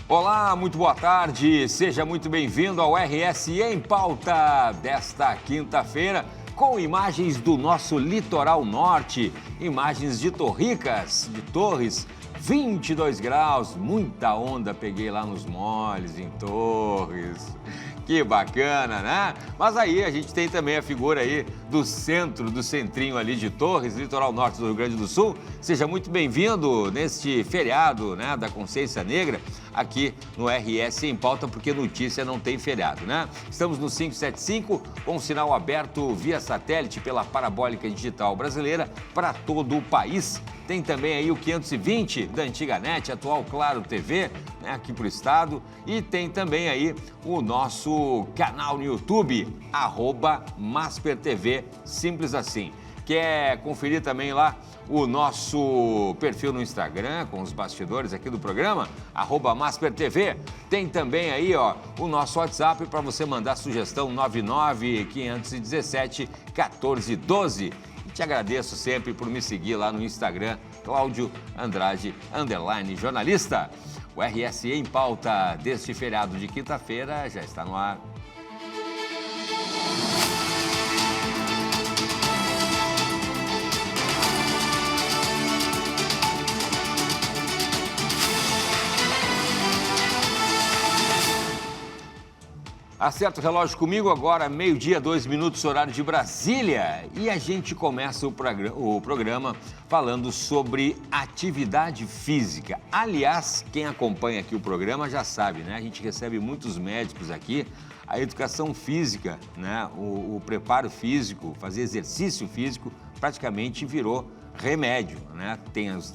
Olá, muito boa tarde, seja muito bem-vindo ao RS em Pauta desta quinta-feira, com imagens do nosso litoral norte, imagens de Torricas, de Torres, 22 graus, muita onda peguei lá nos moles, em Torres. Que bacana, né? Mas aí a gente tem também a figura aí do centro, do centrinho ali de Torres, litoral norte do Rio Grande do Sul. Seja muito bem-vindo neste feriado, né, da Consciência Negra, aqui no RS em Pauta, porque notícia não tem feriado, né? Estamos no 575, com sinal aberto via satélite pela Parabólica Digital Brasileira para todo o país. Tem também aí o 520 da antiga NET, atual Claro TV, né, aqui para o estado. E tem também aí o nosso canal no YouTube, @MasperTV, simples assim. Quer conferir também lá o nosso perfil no Instagram, com os bastidores aqui do programa, @MasperTV. Tem também aí, ó, o nosso WhatsApp para você mandar sugestão 99-517-1412. Te agradeço sempre por me seguir lá no Instagram, Cláudio Andrade, _jornalista. O RS em Pauta deste feriado de quinta-feira já está no ar. Acerta o relógio comigo agora, 12h, 2 minutos, horário de Brasília. E a gente começa o programa falando sobre atividade física. Aliás, quem acompanha aqui o programa já sabe, né? A gente recebe muitos médicos aqui. A educação física, né? O preparo físico, fazer exercício físico praticamente virou remédio, né? Tem os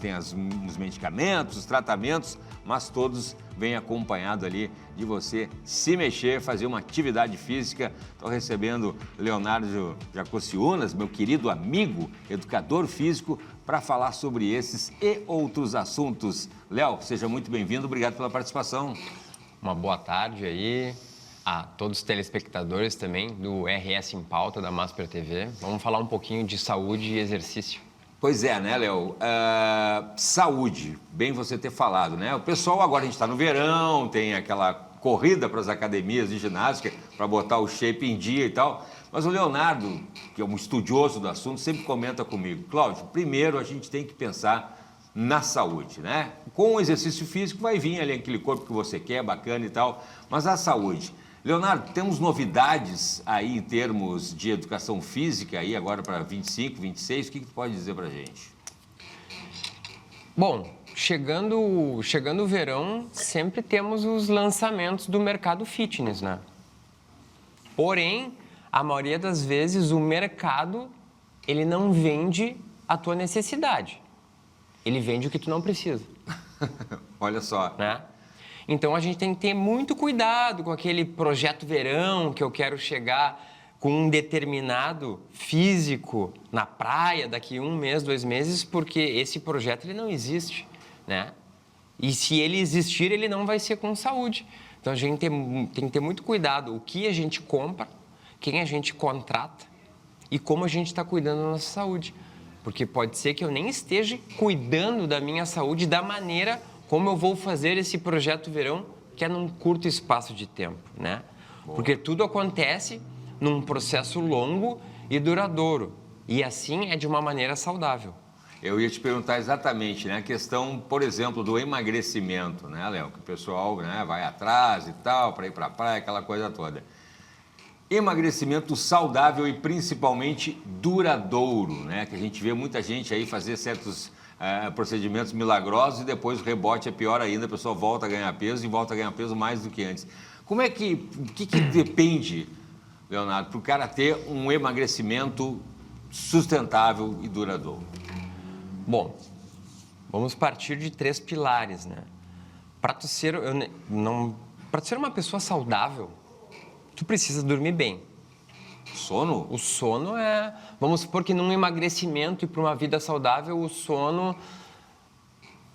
medicamentos, os tratamentos, mas todos vêm acompanhado ali de você se mexer, fazer uma atividade física. Estou recebendo Leonardo Jacociunas, meu querido amigo, educador físico, para falar sobre esses e outros assuntos. Léo, seja muito bem-vindo, obrigado pela participação. Uma boa tarde aí a todos os telespectadores também do RS em Pauta da Masper TV. Vamos falar um pouquinho de saúde e exercício. Pois é, né, Léo? Saúde, bem você ter falado, né? O pessoal agora, a gente está no verão, tem aquela corrida para as academias de ginástica para botar o shape em dia e tal. Mas o Leonardo, que é um estudioso do assunto, sempre comenta comigo: Cláudio, primeiro a gente tem que pensar na saúde, né? Com o exercício físico vai vir ali aquele corpo que você quer, bacana e tal, mas a saúde. Leonardo, temos novidades aí em termos de educação física aí agora para 25, 26, o que tu pode dizer para a gente? Bom, chegando o verão, sempre temos os lançamentos do mercado fitness, né? Porém, a maioria das vezes o mercado, ele não vende a tua necessidade. Ele vende o que tu não precisa. Olha só. Né? Então, a gente tem que ter muito cuidado com aquele projeto verão que eu quero chegar com um determinado físico na praia daqui 1 mês, 2 meses, porque esse projeto ele não existe, né? E se ele existir, ele não vai ser com saúde. Então, a gente tem que ter muito cuidado o que a gente compra, quem a gente contrata e como a gente está cuidando da nossa saúde. Porque pode ser que eu nem esteja cuidando da minha saúde da maneira como eu vou fazer esse projeto verão, que é num curto espaço de tempo, né? Boa. Porque tudo acontece num processo longo e duradouro. E assim é de uma maneira saudável. Eu ia te perguntar exatamente, né? A questão, por exemplo, do emagrecimento, né, Léo? Que o pessoal, né, vai atrás e tal, para ir para a praia, aquela coisa toda. Emagrecimento saudável e principalmente duradouro, né? Que a gente vê muita gente aí fazer certos procedimentos milagrosos e depois o rebote é pior ainda, a pessoa volta a ganhar peso e volta a ganhar peso mais do que antes. Como é que, o que depende, Leonardo, para o cara ter um emagrecimento sustentável e duradouro? Bom, vamos partir de 3 pilares, né? Para tu ser uma pessoa saudável, tu precisa dormir bem. Sono? O sono é... Vamos supor que num emagrecimento e para uma vida saudável, o sono,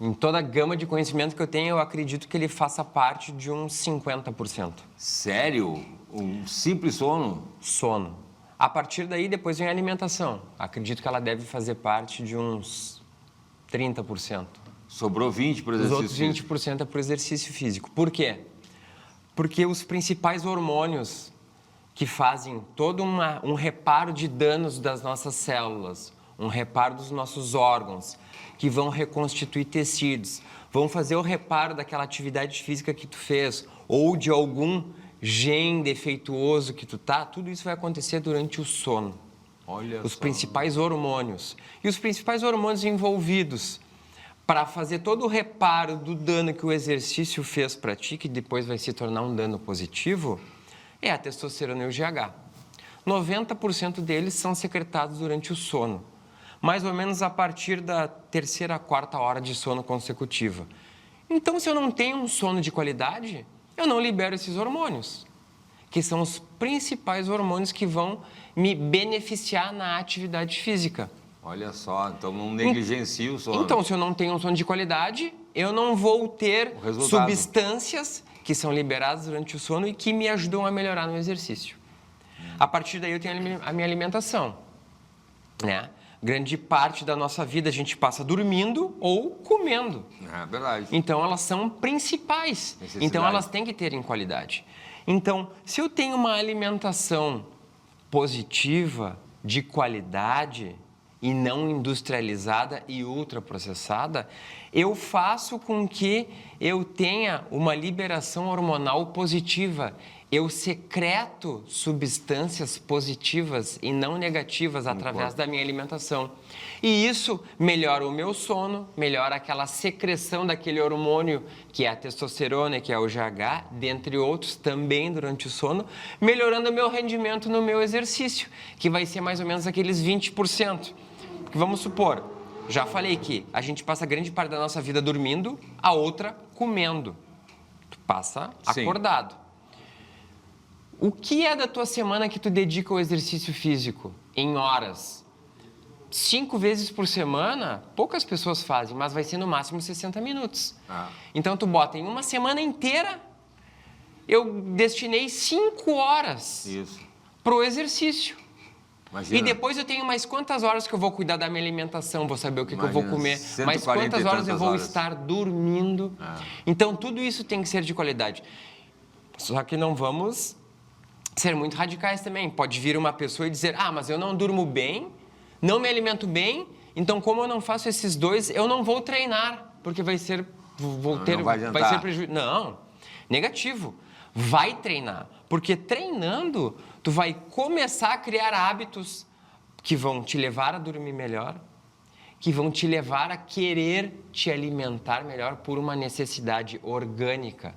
em toda a gama de conhecimento que eu tenho, eu acredito que ele faça parte de uns 50%. Sério? Um simples sono? Sono. A partir daí, depois vem a alimentação. Acredito que ela deve fazer parte de uns 30%. Sobrou 20 para o Os exercício outros físico. 20% é para o exercício físico. Por quê? Porque os principais hormônios que fazem todo um reparo de danos das nossas células, um reparo dos nossos órgãos, que vão reconstituir tecidos, vão fazer o reparo daquela atividade física que tu fez, ou de algum gene defeituoso que tu tá, tudo isso vai acontecer durante o sono. Olha Os só. principais hormônios. E os principais hormônios envolvidos para fazer todo o reparo do dano que o exercício fez para ti, que depois vai se tornar um dano positivo, é a testosterona e o GH. 90% deles são secretados durante o sono, mais ou menos a partir da terceira a quarta hora de sono consecutiva. Então, se eu não tenho um sono de qualidade, eu não libero esses hormônios, que são os principais hormônios que vão me beneficiar na atividade física. Olha só, então não negligencie o sono. Então, se eu não tenho um sono de qualidade, eu não vou ter substâncias que são liberadas durante o sono e que me ajudam a melhorar no exercício. A partir daí eu tenho a minha alimentação, né? Grande parte da nossa vida a gente passa dormindo ou comendo. É verdade. Então, elas são principais. Então, elas têm que ter em qualidade. Então, se eu tenho uma alimentação positiva, de qualidade e não industrializada e ultraprocessada, eu faço com que eu tenha uma liberação hormonal positiva. Eu secreto substâncias positivas e não negativas através da minha alimentação. E isso melhora o meu sono, melhora aquela secreção daquele hormônio que é a testosterona, que é o GH, dentre outros, também durante o sono, melhorando o meu rendimento no meu exercício, que vai ser mais ou menos aqueles 20%. Porque vamos supor, já falei que a gente passa grande parte da nossa vida dormindo, a outra comendo. Tu passa acordado. O que é da tua semana que tu dedica ao exercício físico em horas? 5 vezes por semana, poucas pessoas fazem, mas vai ser no máximo 60 minutos. Então, tu bota em uma semana inteira, eu destinei 5 horas para o exercício. Imagina. E depois eu tenho mais quantas horas que eu vou cuidar da minha alimentação, vou saber o que eu vou comer, mais quantas horas eu vou estar dormindo. Então, tudo isso tem que ser de qualidade. Só que não vamos ser muito radicais também. Pode vir uma pessoa e dizer, mas eu não durmo bem, não me alimento bem, então como eu não faço esses dois, eu não vou treinar, porque vai ser prejuízo. Não, negativo. Vai treinar, porque treinando, tu vai começar a criar hábitos que vão te levar a dormir melhor, que vão te levar a querer te alimentar melhor por uma necessidade orgânica.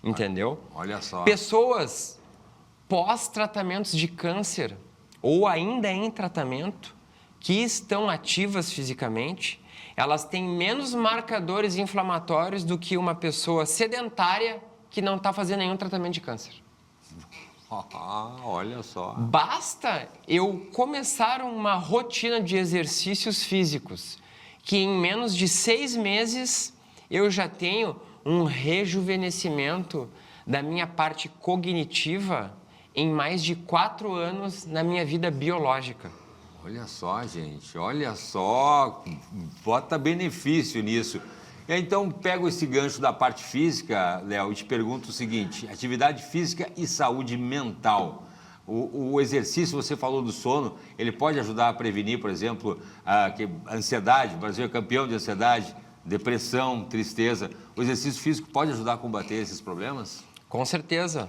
Entendeu? Olha só. Pessoas pós-tratamentos de câncer ou ainda em tratamento, que estão ativas fisicamente, elas têm menos marcadores inflamatórios do que uma pessoa sedentária que não está fazendo nenhum tratamento de câncer. Olha só. Basta eu começar uma rotina de exercícios físicos, que em menos de 6 meses eu já tenho um rejuvenescimento da minha parte cognitiva em mais de 4 anos na minha vida biológica. Olha só, gente, olha só, bota benefício nisso. Então, pego esse gancho da parte física, Léo, e te pergunto o seguinte, atividade física e saúde mental. O exercício, você falou do sono, ele pode ajudar a prevenir, por exemplo, a ansiedade, o Brasil é campeão de ansiedade, depressão, tristeza. O exercício físico pode ajudar a combater esses problemas? Com certeza.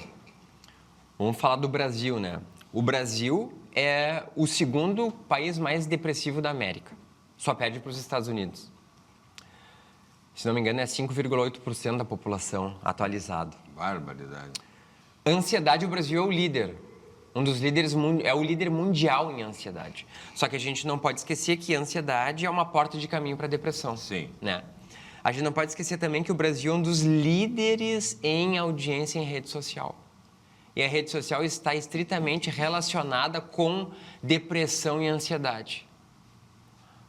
Vamos falar do Brasil, né? O Brasil é o segundo país mais depressivo da América. Só perde para os Estados Unidos. Se não me engano, é 5,8% da população atualizado. Barbaridade. Ansiedade, o Brasil é o líder. Um dos líderes, é o líder mundial em ansiedade. Só que a gente não pode esquecer que a ansiedade é uma porta de caminho para a depressão. Sim. Né? A gente não pode esquecer também que o Brasil é um dos líderes em audiência em rede social. E a rede social está estritamente relacionada com depressão e ansiedade.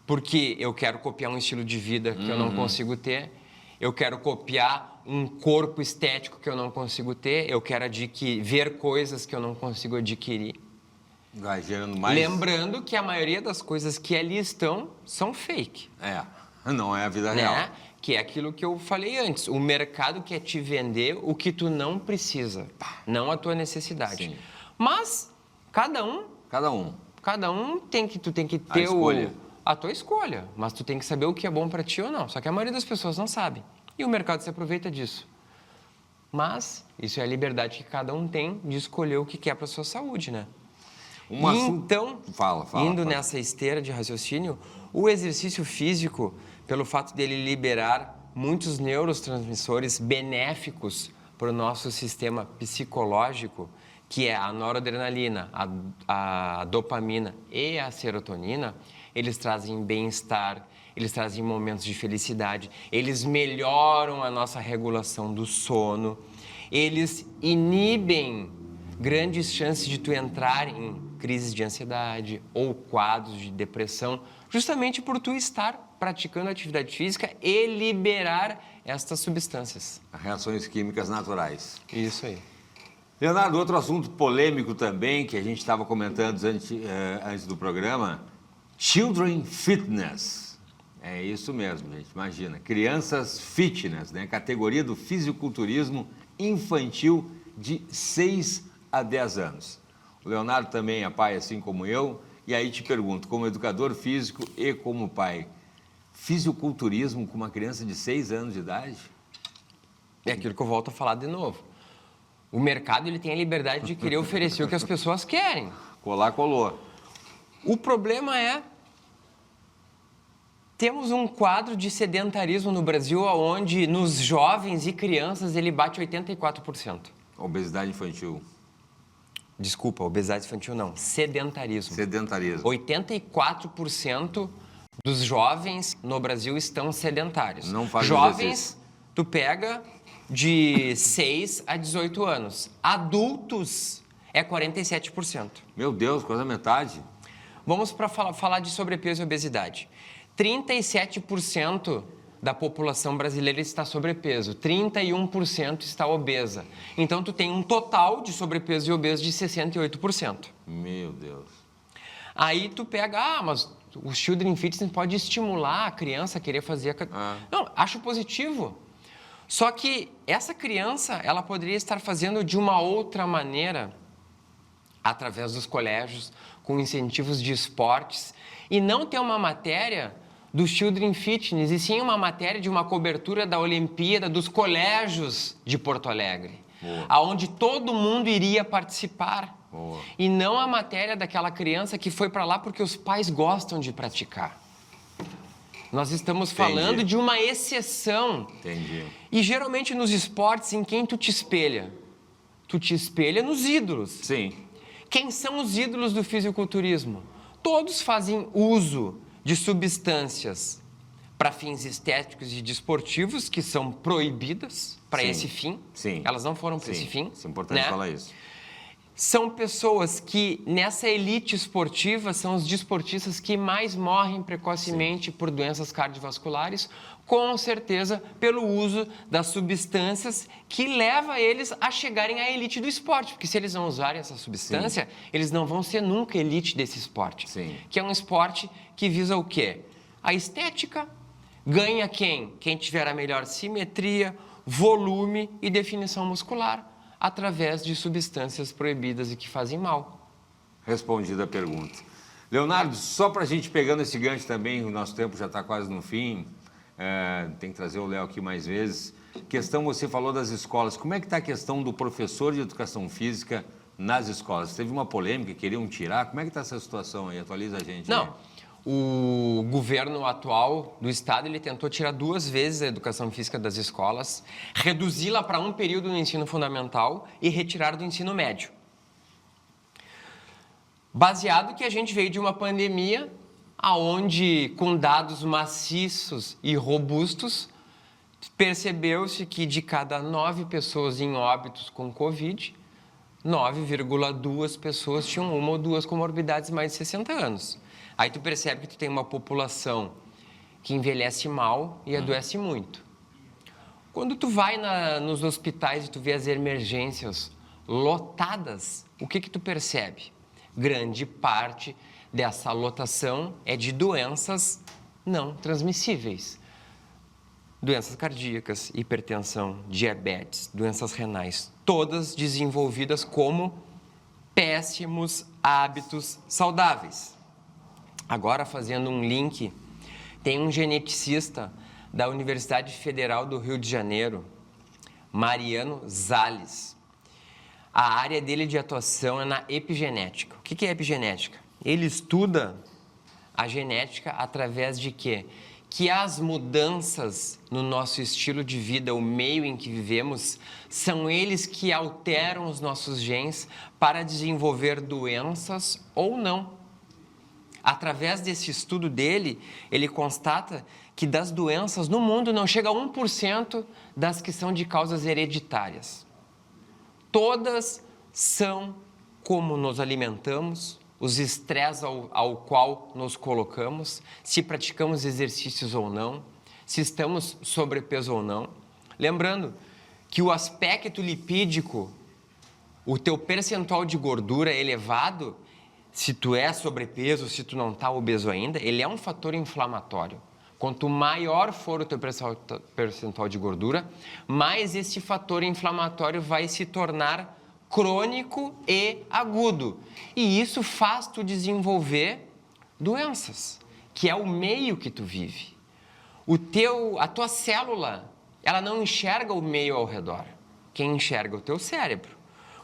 Porque eu quero copiar um estilo de vida que eu não consigo ter, eu quero copiar um corpo estético que eu não consigo ter, eu quero ver coisas que eu não consigo adquirir. Vai gerando mais... Lembrando que a maioria das coisas que ali estão são fake. Não é a vida real. que é aquilo que eu falei antes. O mercado quer te vender o que tu não precisa, não a tua necessidade. Sim. Mas cada um tu tem que ter a tua escolha, mas tu tem que saber o que é bom para ti ou não. Só que a maioria das pessoas não sabe. E o mercado se aproveita disso. Mas isso é a liberdade que cada um tem de escolher o que quer para sua saúde, né? Então, indo nessa esteira de raciocínio, o exercício físico, pelo fato dele liberar muitos neurotransmissores benéficos para o nosso sistema psicológico, que é a noradrenalina, a dopamina e a serotonina, eles trazem bem-estar, eles trazem momentos de felicidade, eles melhoram a nossa regulação do sono, eles inibem grandes chances de tu entrar em crises de ansiedade ou quadros de depressão, justamente por tu estar praticando atividade física e liberar estas substâncias. Reações químicas naturais. Isso aí. Leonardo, outro assunto polêmico também, que a gente estava comentando antes do programa, Children Fitness. É isso mesmo, gente, imagina. Crianças fitness, né? Categoria do fisiculturismo infantil de 6 a 10 anos. O Leonardo também é pai, assim como eu, e aí te pergunto, como educador físico e como pai, fisiculturismo com uma criança de 6 anos de idade? É aquilo que eu volto a falar de novo. O mercado ele tem a liberdade de querer oferecer o que as pessoas querem. Colar, colou. O problema é... Temos um quadro de sedentarismo no Brasil onde nos jovens e crianças ele bate 84%. Obesidade infantil. Desculpa, obesidade infantil não. Sedentarismo. 84% dos jovens no Brasil estão sedentários. Não faz jovens, exercício. Tu pega de 6 a 18 anos. Adultos é 47%. Meu Deus, quase a metade. Vamos para falar de sobrepeso e obesidade. 37% da população brasileira está sobrepeso, 31% está obesa. Então, tu tem um total de sobrepeso e obeso de 68%. Meu Deus. Aí tu pega, mas o Children Fitness pode estimular a criança a querer fazer... Não, acho positivo. Só que essa criança, ela poderia estar fazendo de uma outra maneira, através dos colégios, com incentivos de esportes, e não ter uma matéria do Children Fitness, e sim uma matéria de uma cobertura da Olimpíada dos colégios de Porto Alegre, aonde todo mundo iria participar. Boa. E não a matéria daquela criança que foi para lá porque os pais gostam de praticar. Nós estamos falando de uma exceção. Entendi. E geralmente nos esportes, em quem tu te espelha? Tu te espelha nos ídolos. Sim. Quem são os ídolos do fisiculturismo? Todos fazem uso de substâncias para fins estéticos e desportivos que são proibidas para esse fim. Sim. Elas não foram para esse fim. É importante falar isso. São pessoas que, nessa elite esportiva, são os desportistas que mais morrem precocemente por doenças cardiovasculares, com certeza pelo uso das substâncias que leva eles a chegarem à elite do esporte. Porque se eles não usarem essa substância, eles não vão ser nunca elite desse esporte. Sim. Que é um esporte que visa o quê? A estética. Ganha quem? Quem tiver a melhor simetria, volume e definição muscular, através de substâncias proibidas e que fazem mal. Respondida a pergunta. Leonardo, só para a gente pegando esse gancho também, o nosso tempo já está quase no fim, tem que trazer o Léo aqui mais vezes. Questão, você falou das escolas, como é que está a questão do professor de educação física nas escolas? Teve uma polêmica, queriam tirar, como é que está essa situação aí? Atualiza a gente. Não. Aí. O governo atual do estado, ele tentou tirar 2 vezes a educação física das escolas, reduzi-la para um período no ensino fundamental e retirar do ensino médio. Baseado que a gente veio de uma pandemia, aonde com dados maciços e robustos, percebeu-se que de cada 9 pessoas em óbitos com Covid, 9,2 pessoas tinham 1 ou 2 comorbidades mais de 60 anos. Aí tu percebe que tu tem uma população que envelhece mal e adoece muito. Quando tu vai nos hospitais e tu vê as emergências lotadas, o que tu percebe? Grande parte dessa lotação é de doenças não transmissíveis. doenças cardíacas, hipertensão, diabetes, doenças renais, todas desenvolvidas como péssimos hábitos saudáveis. Agora, fazendo um link, tem um geneticista da Universidade Federal do Rio de Janeiro, Mariano Zales. A área dele de atuação é na epigenética. O que é epigenética? Ele estuda a genética através de quê? Que as mudanças no nosso estilo de vida, o meio em que vivemos, são eles que alteram os nossos genes para desenvolver doenças ou não. Através desse estudo dele, ele constata que das doenças no mundo não chega a 1% das que são de causas hereditárias. Todas são como nos alimentamos, os estresses ao qual nos colocamos, se praticamos exercícios ou não, se estamos sobrepeso ou não. Lembrando que o aspecto lipídico, o teu percentual de gordura elevado, se tu é sobrepeso, se tu não está obeso ainda, ele é um fator inflamatório. Quanto maior for o teu percentual de gordura, mais esse fator inflamatório vai se tornar crônico e agudo. E isso faz tu desenvolver doenças, que é o meio que tu vive. A tua célula, ela não enxerga o meio ao redor. Quem enxerga é o teu cérebro.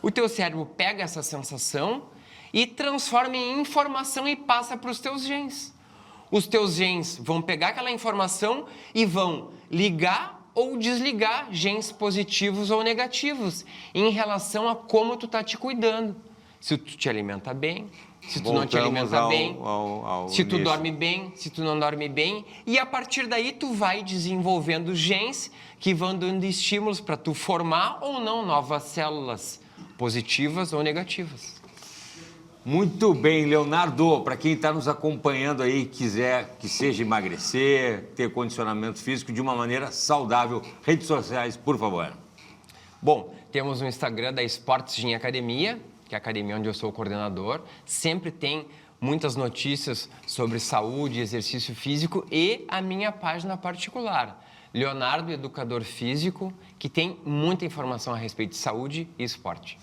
O teu cérebro pega essa sensação e transforma em informação e passa para os teus genes. Os teus genes vão pegar aquela informação e vão ligar ou desligar genes positivos ou negativos em relação a como tu tá te cuidando. Se tu te alimenta bem, se tu não te alimenta bem, se tu dorme bem, se tu não dorme bem. E a partir daí tu vai desenvolvendo genes que vão dando estímulos para tu formar ou não novas células positivas ou negativas. Muito bem, Leonardo, para quem está nos acompanhando aí e quiser que seja emagrecer, ter condicionamento físico de uma maneira saudável, redes sociais, por favor. Bom, temos o Instagram da Esportes Gym Academia, que é a academia onde eu sou o coordenador. Sempre tem muitas notícias sobre saúde, exercício físico e a minha página particular, Leonardo Educador Físico, que tem muita informação a respeito de saúde e esporte.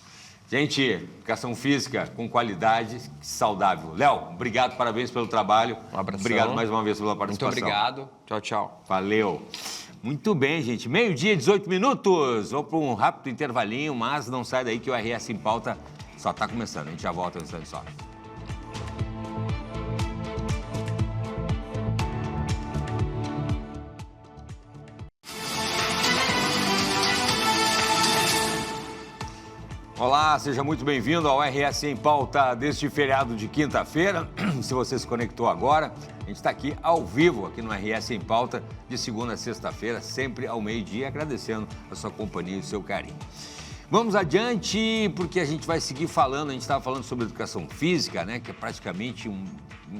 Gente, educação física com qualidade, saudável. Léo, obrigado, parabéns pelo trabalho. Um abração. Obrigado mais uma vez pela participação. Muito obrigado. Tchau, tchau. Valeu. Muito bem, gente. 12h, 18 minutos. Vou para um rápido intervalinho, mas não sai daí que o RS em Pauta só está começando. A gente já volta um instante só. Olá, seja muito bem-vindo ao RS em Pauta deste feriado de quinta-feira. Se você se conectou agora, a gente está aqui ao vivo, aqui no RS em Pauta, de segunda a sexta-feira, sempre ao meio-dia, agradecendo a sua companhia e o seu carinho. Vamos adiante, porque a gente vai seguir falando, a gente estava falando sobre educação física, né, que é praticamente um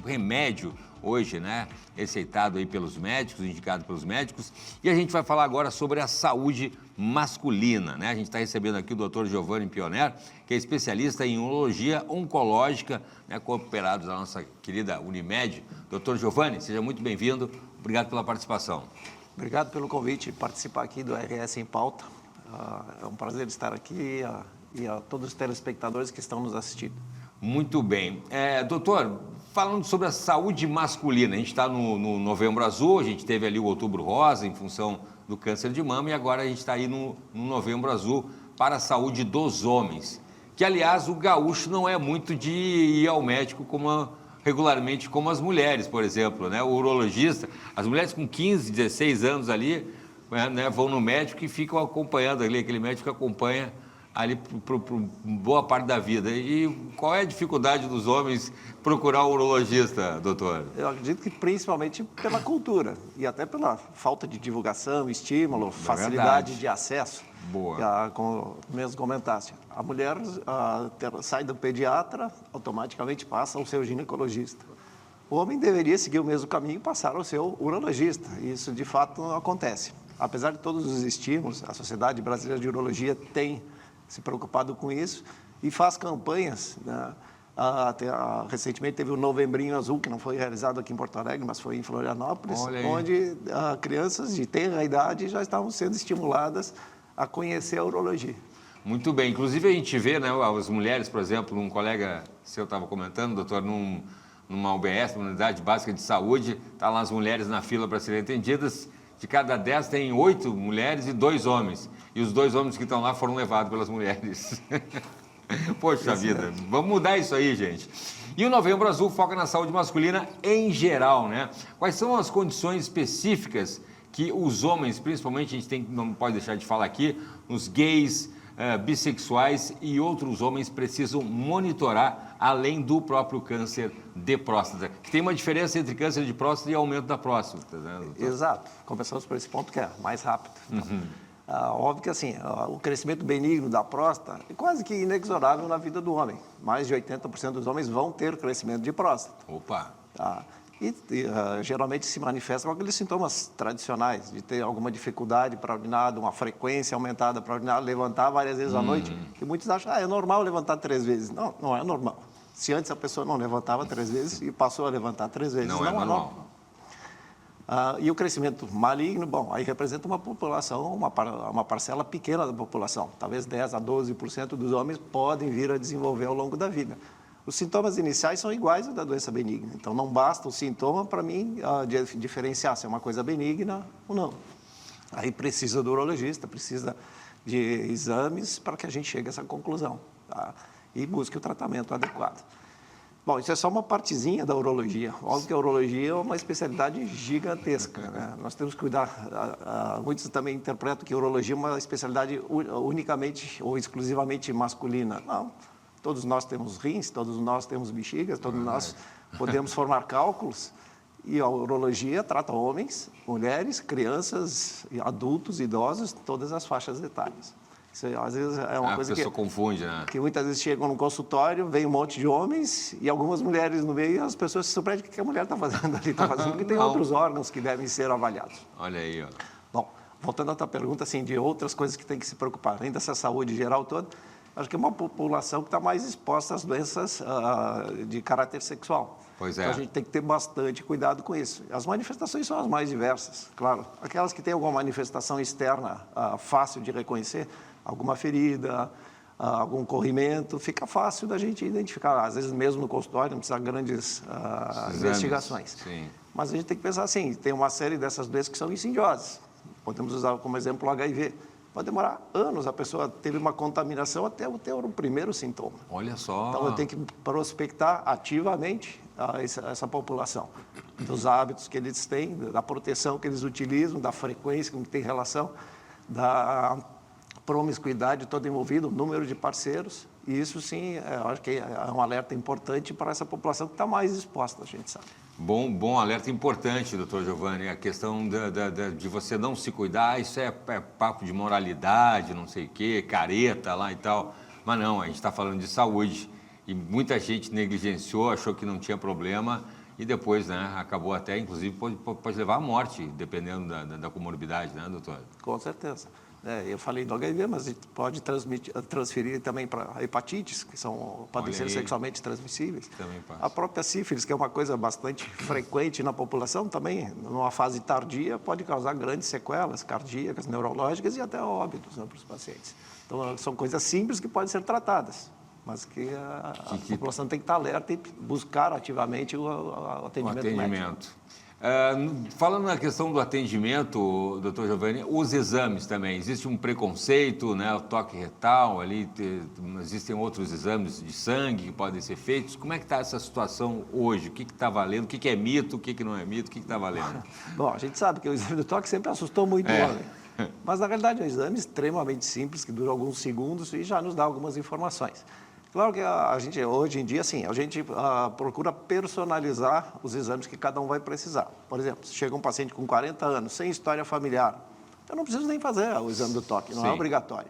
remédio hoje, né, receitado aí pelos médicos, indicado pelos médicos, e a gente vai falar agora sobre a saúde masculina, né? A gente está recebendo aqui o Dr. Giovanni Pioner, que é especialista em urologia oncológica, né, cooperado da nossa querida Unimed. Dr. Giovanni, seja muito bem-vindo, obrigado pela participação. Obrigado pelo convite, participar aqui do RS em Pauta. É um prazer estar aqui e a todos os telespectadores que estão nos assistindo. Muito bem. Doutor, falando sobre a saúde masculina, a gente está no Novembro Azul, a gente teve ali o Outubro Rosa em função do câncer de mama e agora a gente está aí no Novembro Azul para a saúde dos homens. Que, aliás, o gaúcho não é muito de ir ao médico regularmente como as mulheres, por exemplo, né? O urologista, as mulheres com 15, 16 anos ali, né, vão no médico e ficam acompanhando ali, aquele médico que acompanha ali por boa parte da vida. E qual é a dificuldade dos homens procurar um urologista, doutor? Eu acredito que principalmente pela cultura e até pela falta de divulgação, estímulo, facilidade de acesso. Boa. Como mesmo comentasse, a mulher sai do pediatra, automaticamente passa ao seu ginecologista. O homem deveria seguir o mesmo caminho e passar ao seu urologista. Isso, de fato, não acontece. Apesar de todos os estímulos, a Sociedade Brasileira de Urologia tem se preocupado com isso e faz campanhas, né, Recentemente teve o Novembrinho Azul, que não foi realizado aqui em Porto Alegre, mas foi em Florianópolis, onde crianças de tenra idade já estavam sendo estimuladas a conhecer a urologia. Muito bem. Inclusive, a gente vê, né, as mulheres, por exemplo, um colega seu estava comentando, doutor, numa UBS, uma unidade básica de saúde, tá lá as mulheres na fila para serem atendidas. De cada 10 tem 8 mulheres e 2 homens. E os 2 homens que estão lá foram levados pelas mulheres. Poxa vida, vamos mudar isso aí, gente. E o Novembro Azul foca na saúde masculina em geral, né? Quais são as condições específicas que os homens, principalmente, a gente não pode deixar de falar aqui, os gays, bissexuais e outros homens precisam monitorar além do próprio câncer de próstata? Que tem uma diferença entre câncer de próstata e aumento da próstata, né, doutor? Exato. Começamos por esse ponto que é mais rápido. Óbvio que assim, o crescimento benigno da próstata é quase que inexorável na vida do homem. Mais de 80% dos homens vão ter crescimento de próstata. Opa! Geralmente se manifesta com aqueles sintomas tradicionais, de ter alguma dificuldade para urinar, uma frequência aumentada para urinar, levantar várias vezes à noite. E muitos acham, é normal levantar 3 vezes. Não, não é normal. Se antes a pessoa não levantava 3 vezes e passou a levantar 3 vezes, não é normal. E o crescimento maligno, bom, aí representa uma população, uma parcela pequena da população. Talvez 10 a 12% dos homens podem vir a desenvolver ao longo da vida. Os sintomas iniciais são iguais aos da doença benigna. Então, não basta o sintoma para mim diferenciar se é uma coisa benigna ou não. Aí precisa do urologista, precisa de exames para que a gente chegue a essa conclusão, tá? E busque o tratamento adequado. Bom, isso é só uma partezinha da urologia. Óbvio que a urologia é uma especialidade gigantesca, né? Nós temos que cuidar. Muitos também interpretam que a urologia é uma especialidade unicamente ou exclusivamente masculina. Não. Todos nós temos rins, todos nós temos bexigas, todos nós podemos formar cálculos. E a urologia trata homens, mulheres, crianças, adultos, idosos, todas as faixas etárias. Isso, às vezes, é uma coisa a pessoa confunde, né? Que muitas vezes chegam no consultório, vem um monte de homens e algumas mulheres no meio, e as pessoas se surpreendem o que a mulher está fazendo ali. Está fazendo porque tem outros órgãos que devem ser avaliados. Olha aí, ó. Bom, voltando à tua pergunta, assim, de outras coisas que tem que se preocupar, além dessa saúde geral toda, acho que é uma população que está mais exposta às doenças de caráter sexual. Pois é. Então, a gente tem que ter bastante cuidado com isso. As manifestações são as mais diversas, claro. Aquelas que têm alguma manifestação externa fácil de reconhecer, alguma ferida, algum corrimento, fica fácil da gente identificar. Às vezes, mesmo no consultório, não precisa de grandes investigações. Sim. Mas a gente tem que pensar assim, tem uma série dessas doenças que são insidiosas. Podemos usar como exemplo o HIV. Pode demorar anos, a pessoa teve uma contaminação até ter o primeiro sintoma. Olha só. Então, eu tenho que prospectar ativamente essa população, dos hábitos que eles têm, da proteção que eles utilizam, da frequência com que tem relação, da promiscuidade toda envolvida, o número de parceiros. E isso, sim, eu acho que é um alerta importante para essa população que está mais exposta, a gente sabe. Bom alerta importante, doutor Giovanni, a questão de você não se cuidar, isso é papo de moralidade, não sei o quê, careta lá e tal, mas não, a gente está falando de saúde e muita gente negligenciou, achou que não tinha problema e depois, né, acabou até, inclusive, pode levar à morte, dependendo da comorbidade, né, doutor? Com certeza. Eu falei do HIV, mas pode transferir também para hepatites, que podem ser sexualmente transmissíveis. Também passa. A própria sífilis, que é uma coisa bastante frequente na população, também, numa fase tardia, pode causar grandes sequelas cardíacas, neurológicas e até óbitos, né, para os pacientes. Então, são coisas simples que podem ser tratadas, mas que a população tem que estar alerta e buscar ativamente o atendimento médico. Falando na questão do atendimento, doutor Giovanni, os exames também, existe um preconceito, né? O toque retal, ali existem outros exames de sangue que podem ser feitos. Como é que está essa situação hoje? O que está valendo? O que é mito? O que não é mito? O que está valendo? Bom, a gente sabe que o exame do toque sempre assustou muito o homem. Mas, na realidade, é um exame extremamente simples, que dura alguns segundos e já nos dá algumas informações. Claro que a gente, hoje em dia, sim, a gente procura personalizar os exames que cada um vai precisar. Por exemplo, se chega um paciente com 40 anos, sem história familiar, eu não preciso nem fazer o exame do toque, não é obrigatório.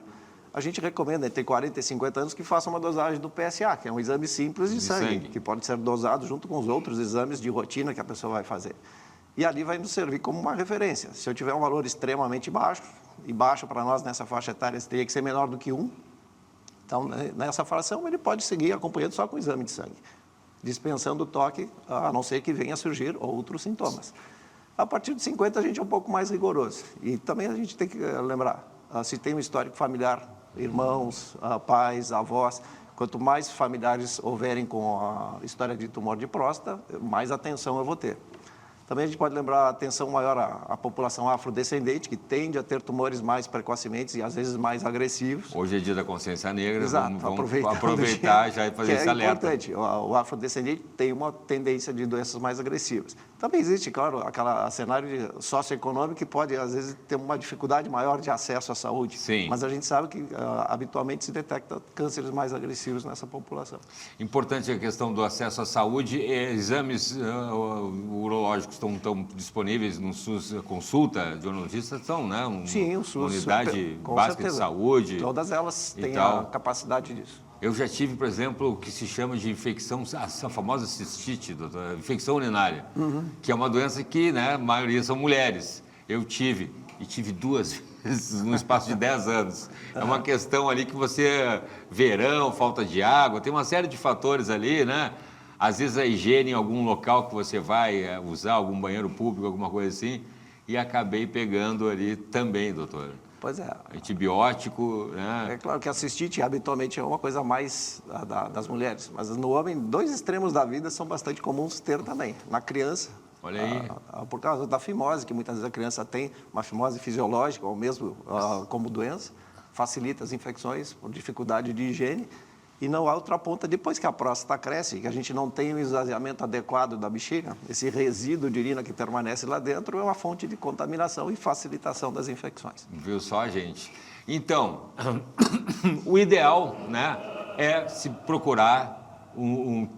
A gente recomenda, entre 40 e 50 anos, que faça uma dosagem do PSA, que é um exame simples de sangue, que pode ser dosado junto com os outros exames de rotina que a pessoa vai fazer. E ali vai nos servir como uma referência. Se eu tiver um valor extremamente baixo, e baixo para nós nessa faixa etária teria que ser menor do que 1, Então, nessa fração, ele pode seguir acompanhando só com o exame de sangue, dispensando o toque, a não ser que venha a surgir outros sintomas. A partir de 50, a gente é um pouco mais rigoroso. E também a gente tem que lembrar, se tem um histórico familiar, irmãos, pais, avós, quanto mais familiares houverem com a história de tumor de próstata, mais atenção eu vou ter. Também a gente pode lembrar a atenção maior à população afrodescendente, que tende a ter tumores mais precocemente e às vezes mais agressivos. Hoje é dia da consciência negra, Exato, vamos aproveitar já e fazer esse alerta. É importante, o afrodescendente tem uma tendência de doenças mais agressivas. Também existe, claro, aquele cenário socioeconômico que pode, às vezes, ter uma dificuldade maior de acesso à saúde. Sim. Mas a gente sabe que, habitualmente, se detecta cânceres mais agressivos nessa população. Importante a questão do acesso à saúde. Exames urológicos estão disponíveis no SUS, consulta de urologista, estão, né? Sim, o SUS. Unidade Com básica certeza. de saúde. Todas elas têm a capacidade disso. Eu já tive, por exemplo, o que se chama de infecção, a famosa cistite, doutor, infecção urinária, que é uma doença que, né, a maioria são mulheres. Eu tive, e tive 2 vezes no espaço de 10 anos. É uma questão ali que você, verão, falta de água, tem uma série de fatores ali, né? Às vezes a higiene em algum local que você vai usar, algum banheiro público, alguma coisa assim, e acabei pegando ali também, doutor. Pois é. Antibiótico, né? É claro que a cistite habitualmente é uma coisa mais das mulheres, mas no homem, 2 extremos da vida são bastante comuns ter também. Na criança, olha aí, por causa da fimose, que muitas vezes a criança tem uma fimose fisiológica ou mesmo como doença, facilita as infecções por dificuldade de higiene. E não há outra ponta, depois que a próstata cresce, que a gente não tem o esvaziamento adequado da bexiga, esse resíduo de urina que permanece lá dentro é uma fonte de contaminação e facilitação das infecções. Viu só, gente? Então, o ideal, né, é se procurar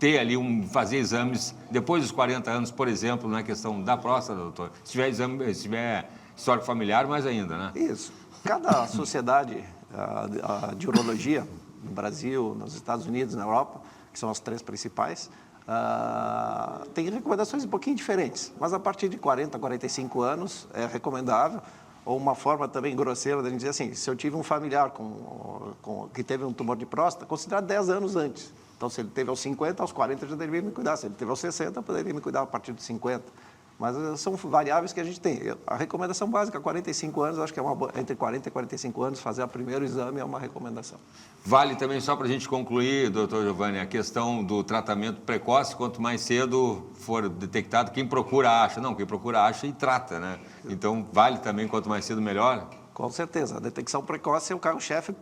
ter ali, fazer exames depois dos 40 anos, por exemplo, na questão da próstata, doutor. Se tiver histórico familiar, mais ainda, né? Isso. Cada sociedade de urologia, no Brasil, nos Estados Unidos, na Europa, que são as 3 principais, tem recomendações um pouquinho diferentes, mas a partir de 40, 45 anos é recomendável, ou uma forma também grosseira de a gente dizer assim, se eu tive um familiar que teve um tumor de próstata, considerar 10 anos antes. Então, se ele teve aos 50, aos 40 já deveria me cuidar, se ele teve aos 60, poderia me cuidar a partir dos 50. Mas são variáveis que a gente tem. A recomendação básica, 45 anos, acho que é entre 40 e 45 anos, fazer o primeiro exame é uma recomendação. Vale também, só para a gente concluir, doutor Giovanni, a questão do tratamento precoce, quanto mais cedo for detectado, quem procura acha. Não, quem procura acha e trata, né? Então, vale também, quanto mais cedo, melhor? Com certeza. A detecção precoce é o carro-chefe,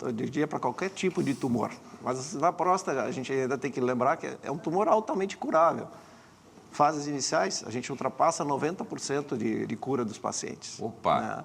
eu diria, para qualquer tipo de tumor. Mas na próstata, a gente ainda tem que lembrar que é um tumor altamente curável. Fases iniciais, a gente ultrapassa 90% de cura dos pacientes. Opa!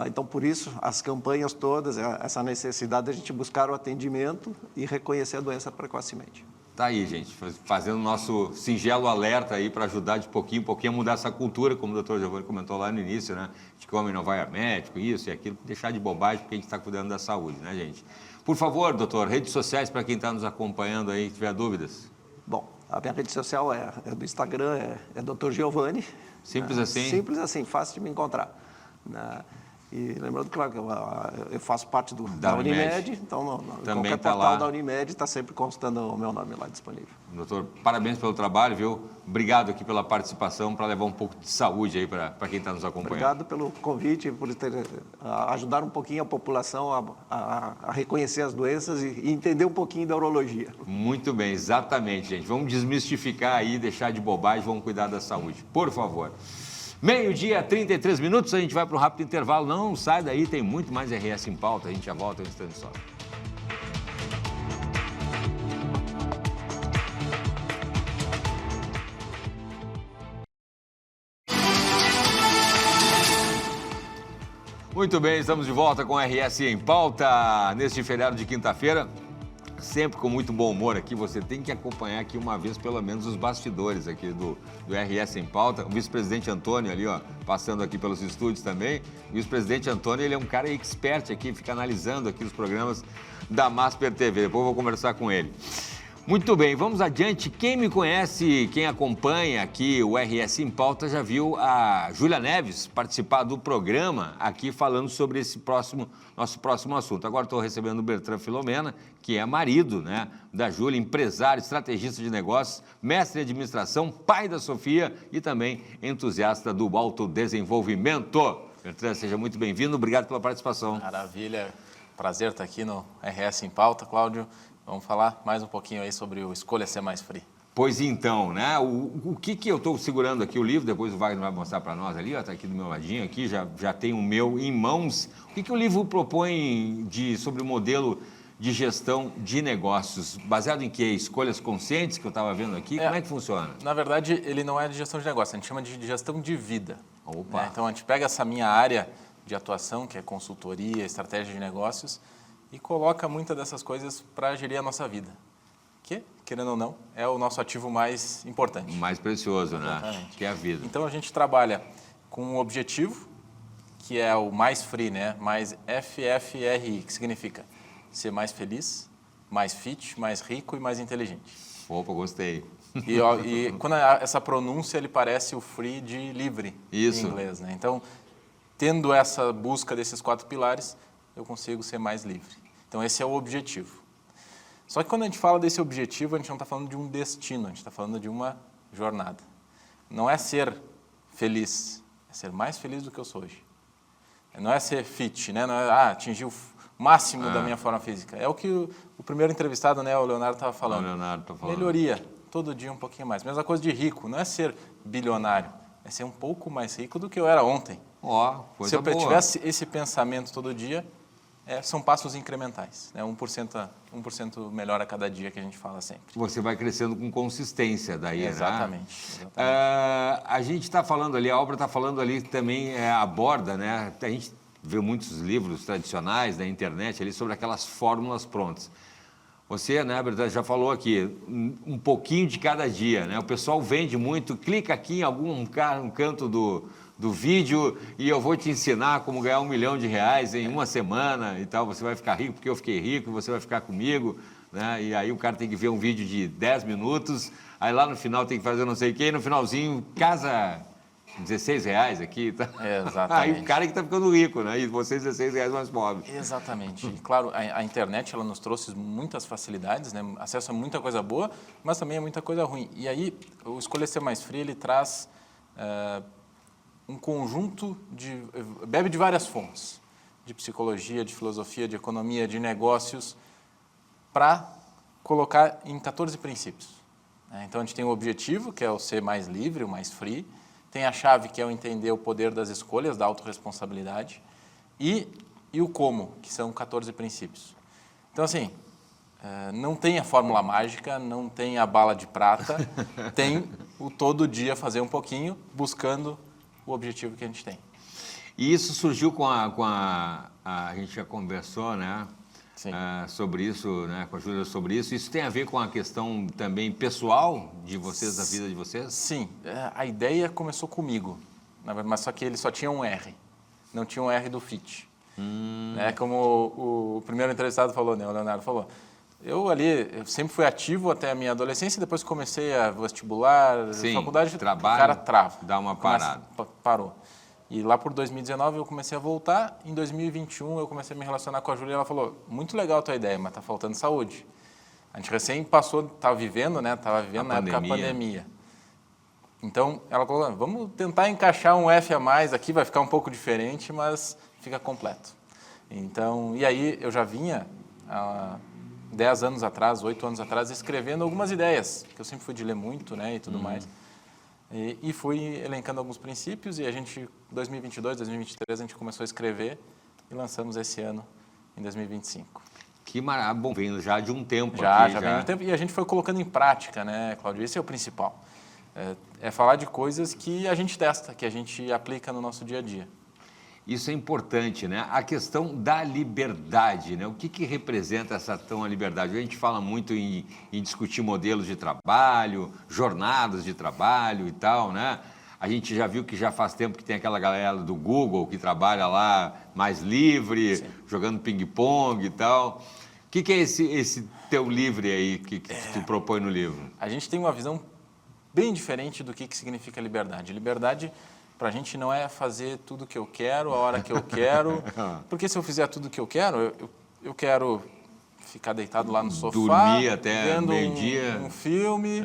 Então, por isso, as campanhas todas, essa necessidade de a gente buscar o atendimento e reconhecer a doença precocemente. Tá aí, gente, fazendo o nosso singelo alerta aí para ajudar de pouquinho em pouquinho a mudar essa cultura, como o doutor Giovanni comentou lá no início, né? De que o homem não vai a médico, isso e aquilo, deixar de bobagem, porque a gente está cuidando da saúde, né, gente? Por favor, doutor, redes sociais para quem está nos acompanhando aí, tiver dúvidas. Bom, a minha rede social é do Instagram, é Dr. Giovanni. Simples assim? Simples assim, fácil de me encontrar. E lembrando, claro, que eu faço parte da Unimed, então também qualquer tá portal lá. da Unimed está sempre constando o meu nome lá disponível. Doutor, parabéns pelo trabalho, viu? Obrigado aqui pela participação, para levar um pouco de saúde aí para quem está nos acompanhando. Obrigado pelo convite, por ajudar um pouquinho a população a reconhecer as doenças e entender um pouquinho da urologia. Muito bem, exatamente, gente. Vamos desmistificar aí, deixar de bobagem, vamos cuidar da saúde, por favor. 12h33, a gente vai para um rápido intervalo. Não sai daí, tem muito mais RS em pauta. A gente já volta um instante só. Muito bem, estamos de volta com RS em pauta neste feriado de quinta-feira. Sempre com muito bom humor aqui, você tem que acompanhar aqui uma vez pelo menos os bastidores aqui do RS em pauta. O vice-presidente Antônio ali, ó, passando aqui pelos estúdios também. O vice-presidente Antônio, ele é um cara expert aqui, fica analisando aqui os programas da Masper TV. Depois eu vou conversar com ele. Muito bem, vamos adiante. Quem me conhece, quem acompanha aqui o RS em Pauta, já viu a Júlia Neves participar do programa aqui falando sobre esse nosso próximo assunto. Agora estou recebendo o Bertrand Filomena, que é marido, né, da Júlia, empresário, estrategista de negócios, mestre em administração, pai da Sofia e também entusiasta do autodesenvolvimento. Bertrand, seja muito bem-vindo, obrigado pela participação. Maravilha, prazer estar aqui no RS em Pauta, Cláudio. Vamos falar mais um pouquinho aí sobre o Escolha Ser Mais Free. Pois então, né? O que eu estou segurando aqui o livro, depois o Wagner vai mostrar para nós ali, está aqui do meu ladinho, aqui, já tem o meu em mãos. O que o livro propõe sobre o modelo de gestão de negócios? Baseado em quê? Escolhas conscientes que eu estava vendo aqui? Como é que funciona? Na verdade, ele não é de gestão de negócio, a gente chama de gestão de vida. Opa. Né? Então, a gente pega essa minha área de atuação, que é consultoria, estratégia de negócios, e coloca muitas dessas coisas para gerir a nossa vida. Que, querendo ou não, é o nosso ativo mais importante. Mais precioso, Exatamente. né? Que é a vida. Então, a gente trabalha com um objetivo, que é o mais free, né? Mais FFRI, que significa ser mais feliz, mais fit, mais rico e mais inteligente. Opa, gostei. E quando essa pronúncia, ele parece o free de livre Isso. em inglês, né? Então, tendo essa busca desses 4 pilares, eu consigo ser mais livre. Então, esse é o objetivo. Só que quando a gente fala desse objetivo, a gente não está falando de um destino, a gente está falando de uma jornada. Não é ser feliz, é ser mais feliz do que eu sou hoje. Não é ser fit, né? Não é atingir o máximo da minha forma física. É o que o primeiro entrevistado, né, o Leonardo, estava falando. O Leonardo tá falando. Melhoria, todo dia um pouquinho mais. Mesma coisa de rico, não é ser bilionário, é ser um pouco mais rico do que eu era ontem. Ó, coisa Se eu boa. tivesse esse pensamento todo dia, são passos incrementais, né? 1% melhor a cada dia que a gente fala sempre. Você vai crescendo com consistência daí, Exatamente. né? Exatamente. A gente está falando ali, a obra está falando ali também, aborda, né? A gente vê muitos livros tradicionais da internet ali sobre aquelas fórmulas prontas. Você, né, Bertrand, já falou aqui, um pouquinho de cada dia, né? O pessoal vende muito, clica aqui em algum canto do vídeo e eu vou te ensinar como ganhar R$1 milhão em uma semana e tal, você vai ficar rico porque eu fiquei rico, você vai ficar comigo, né? E aí o cara tem que ver um vídeo de 10 minutos, aí lá no final tem que fazer não sei o quê, e no finalzinho, casa R$16 aqui, tá? Exatamente. Aí o cara que está ficando rico, né? E você R$16 mais pobre. Exatamente. E, claro, a internet ela nos trouxe muitas facilidades, né? Acesso a muita coisa boa, mas também a muita coisa ruim. E aí, o Escolher Ser Mais Free, ele traz um conjunto bebe de várias fontes, de psicologia, de filosofia, de economia, de negócios, para colocar em 14 princípios. Então, a gente tem o objetivo, que é o ser mais livre, o mais free. Tem a chave, que é o entender o poder das escolhas, da autorresponsabilidade. E o como, que são 14 princípios. Então, assim, não tem a fórmula mágica, não tem a bala de prata, tem o todo dia fazer um pouquinho, buscando o objetivo que a gente tem. E isso surgiu a gente já conversou, né? Sim. Sobre isso, né? Com a Júlia sobre isso. Isso tem a ver com a questão também pessoal de vocês, da vida de vocês? Sim, a ideia começou comigo, na verdade, mas só que ele só tinha um R, não tinha um R do fit. Como o primeiro entrevistado falou, né? O Leonardo falou. Eu sempre fui ativo até a minha adolescência, depois comecei a vestibular, Sim, faculdade, trabalho, o cara trava. dá uma parada. Parou. E lá por 2019 eu comecei a voltar, em 2021 eu comecei a me relacionar com a Júlia e ela falou, muito legal a tua ideia, mas tá faltando saúde. A gente recém passou, estava vivendo, né? Estava vivendo na época da pandemia. Então, ela falou, vamos tentar encaixar um F a mais aqui, vai ficar um pouco diferente, mas fica completo. Então, e aí eu já vinha, há 10 anos atrás, 8 anos atrás, escrevendo algumas ideias, que eu sempre fui de ler muito, né, e tudo mais. E fui elencando alguns princípios, e a gente, 2022, 2023, a gente começou a escrever e lançamos esse ano, em 2025. Que maravilha, bom, vem já de um tempo Já aqui. vem de um tempo, e a gente foi colocando em prática, né, Cláudio? Esse é o principal. É falar de coisas que a gente testa, que a gente aplica no nosso dia a dia. Isso é importante, né? A questão da liberdade, né? O que representa essa tão a liberdade? A gente fala muito em discutir modelos de trabalho, jornadas de trabalho e tal, né? A gente já viu que já faz tempo que tem aquela galera do Google que trabalha lá mais livre, jogando ping-pong e tal. O que é esse teu livre aí que tu propõe no livro? A gente tem uma visão bem diferente do que significa liberdade. Liberdade, para a gente, não é fazer tudo o que eu quero, a hora que eu quero. Porque se eu fizer tudo o que eu quero, eu quero ficar deitado lá no sofá, dormir até vendo meio-dia, um filme,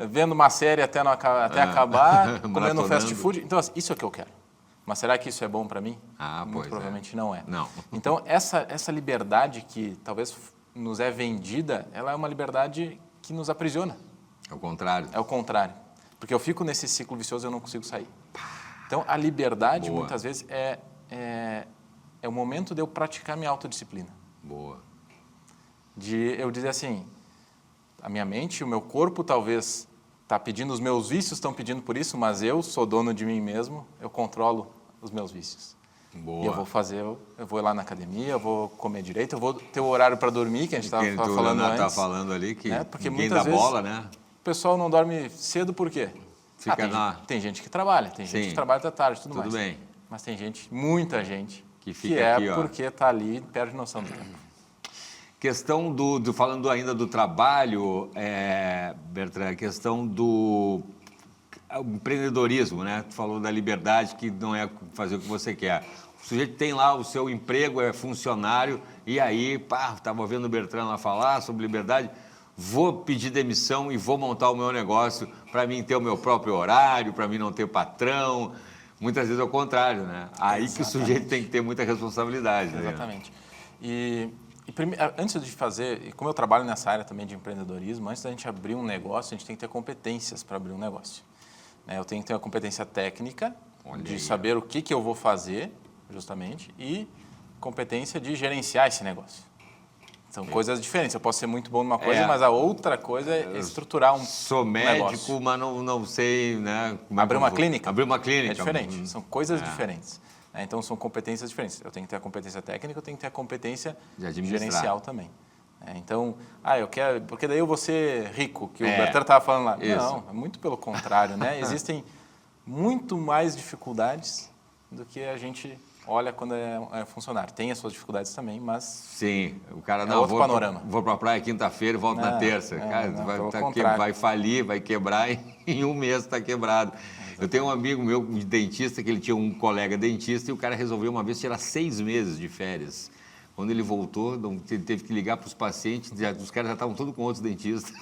vendo uma série até acabar, comendo fast food. Então, assim, isso é o que eu quero. Mas será que isso é bom para mim? Muito provavelmente não é. Não. Então, essa liberdade que talvez nos é vendida, ela é uma liberdade que nos aprisiona. É o contrário. É o contrário. Porque eu fico nesse ciclo vicioso e eu não consigo sair. Então, a liberdade, muitas vezes, é o momento de eu praticar minha autodisciplina. Boa. De eu dizer assim, a minha mente, o meu corpo talvez está pedindo, os meus vícios estão pedindo por isso, mas eu sou dono de mim mesmo, eu controlo os meus vícios. Boa. E eu vou fazer, eu vou ir lá na academia, eu vou comer direito, eu vou ter o horário para dormir, que a gente estava falando antes. Tá falando ali que porque ninguém muitas dá vezes bola, né? O pessoal não dorme cedo por quê? Tem gente que trabalha, tem gente que trabalha até tarde, tudo mais. Tudo bem. Mas tem gente, muita gente, que fica aqui, porque está ali e perde noção do tempo. Questão falando ainda do trabalho, Bertrand, questão do empreendedorismo, né? Tu falou da liberdade, que não é fazer o que você quer. O sujeito tem lá o seu emprego, é funcionário, e aí, estava ouvindo o Bertrand lá falar sobre liberdade, vou pedir demissão e vou montar o meu negócio para mim ter o meu próprio horário, para mim não ter patrão. Muitas vezes é o contrário, né? Aí que o sujeito tem que ter muita responsabilidade. Exatamente. Né? Antes de fazer, e como eu trabalho nessa área também de empreendedorismo, antes da gente abrir um negócio, a gente tem que ter competências para abrir um negócio. Eu tenho que ter uma competência técnica, de saber o que eu vou fazer, justamente, e competência de gerenciar esse negócio. São coisas diferentes. Eu posso ser muito bom numa coisa, mas a outra coisa é estruturar um negócio. Sou médico, mas não sei, né? Abrir uma clínica? Abrir uma clínica. É diferente. São coisas diferentes. Então, são competências diferentes. Eu tenho que ter a competência técnica, eu tenho que ter a competência gerencial também. Então, eu quero... Porque daí eu vou ser rico, que o Bertrand estava falando lá. Isso. Não, é muito pelo contrário, né? Existem muito mais dificuldades do que a gente olha quando é funcionário. Tem as suas dificuldades também, mas... Sim, o cara outro panorama. Vou para a praia quinta-feira e volto na terça. Cara, vai falir, vai quebrar em um mês está quebrado. Eu tenho um amigo meu de dentista, que ele tinha um colega dentista, e o cara resolveu uma vez tirar 6 meses de férias. Quando ele voltou, ele teve que ligar para os pacientes, os caras já estavam todos com outros dentistas.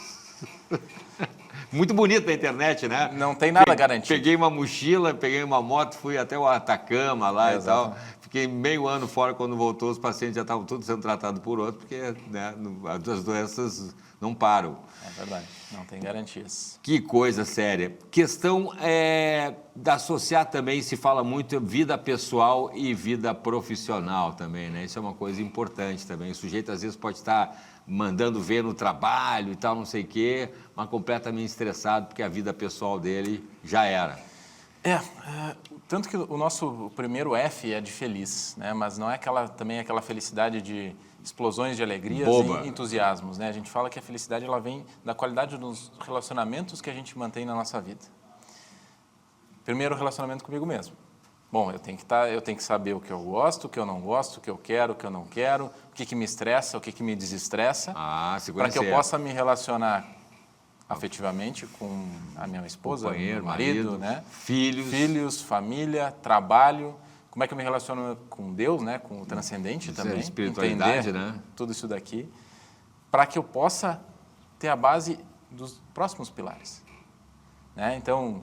Muito bonito na internet, né? Não tem nada garantido. Peguei uma mochila, peguei uma moto, fui até o Atacama lá e tal. Fiquei meio ano fora, quando voltou, os pacientes já estavam todos sendo tratados por outro, porque as doenças não param. É verdade, não tem garantias. Que coisa séria. Questão da associar também, se fala muito vida pessoal e vida profissional também, né? Isso é uma coisa importante também. O sujeito às vezes pode estar mandando ver no trabalho e tal, não sei o quê, mas completamente estressado porque a vida pessoal dele já era. Tanto que o nosso primeiro F é de feliz, né? Mas não é também aquela felicidade de explosões de alegrias e entusiasmos, né? A gente fala que a felicidade ela vem da qualidade dos relacionamentos que a gente mantém na nossa vida. Primeiro, o relacionamento comigo mesmo. Bom, eu tenho que saber o que eu gosto, o que eu não gosto, o que eu quero, o que eu não quero, o que me estressa, o que me desestressa, para que eu possa me relacionar afetivamente com a minha esposa, companheiro, meu marido, né? Filhos, família, trabalho. Como é que eu me relaciono com Deus, né? Com o transcendente também, espiritualidade, né? Tudo isso daqui, para que eu possa ter a base dos próximos pilares. Né? Então,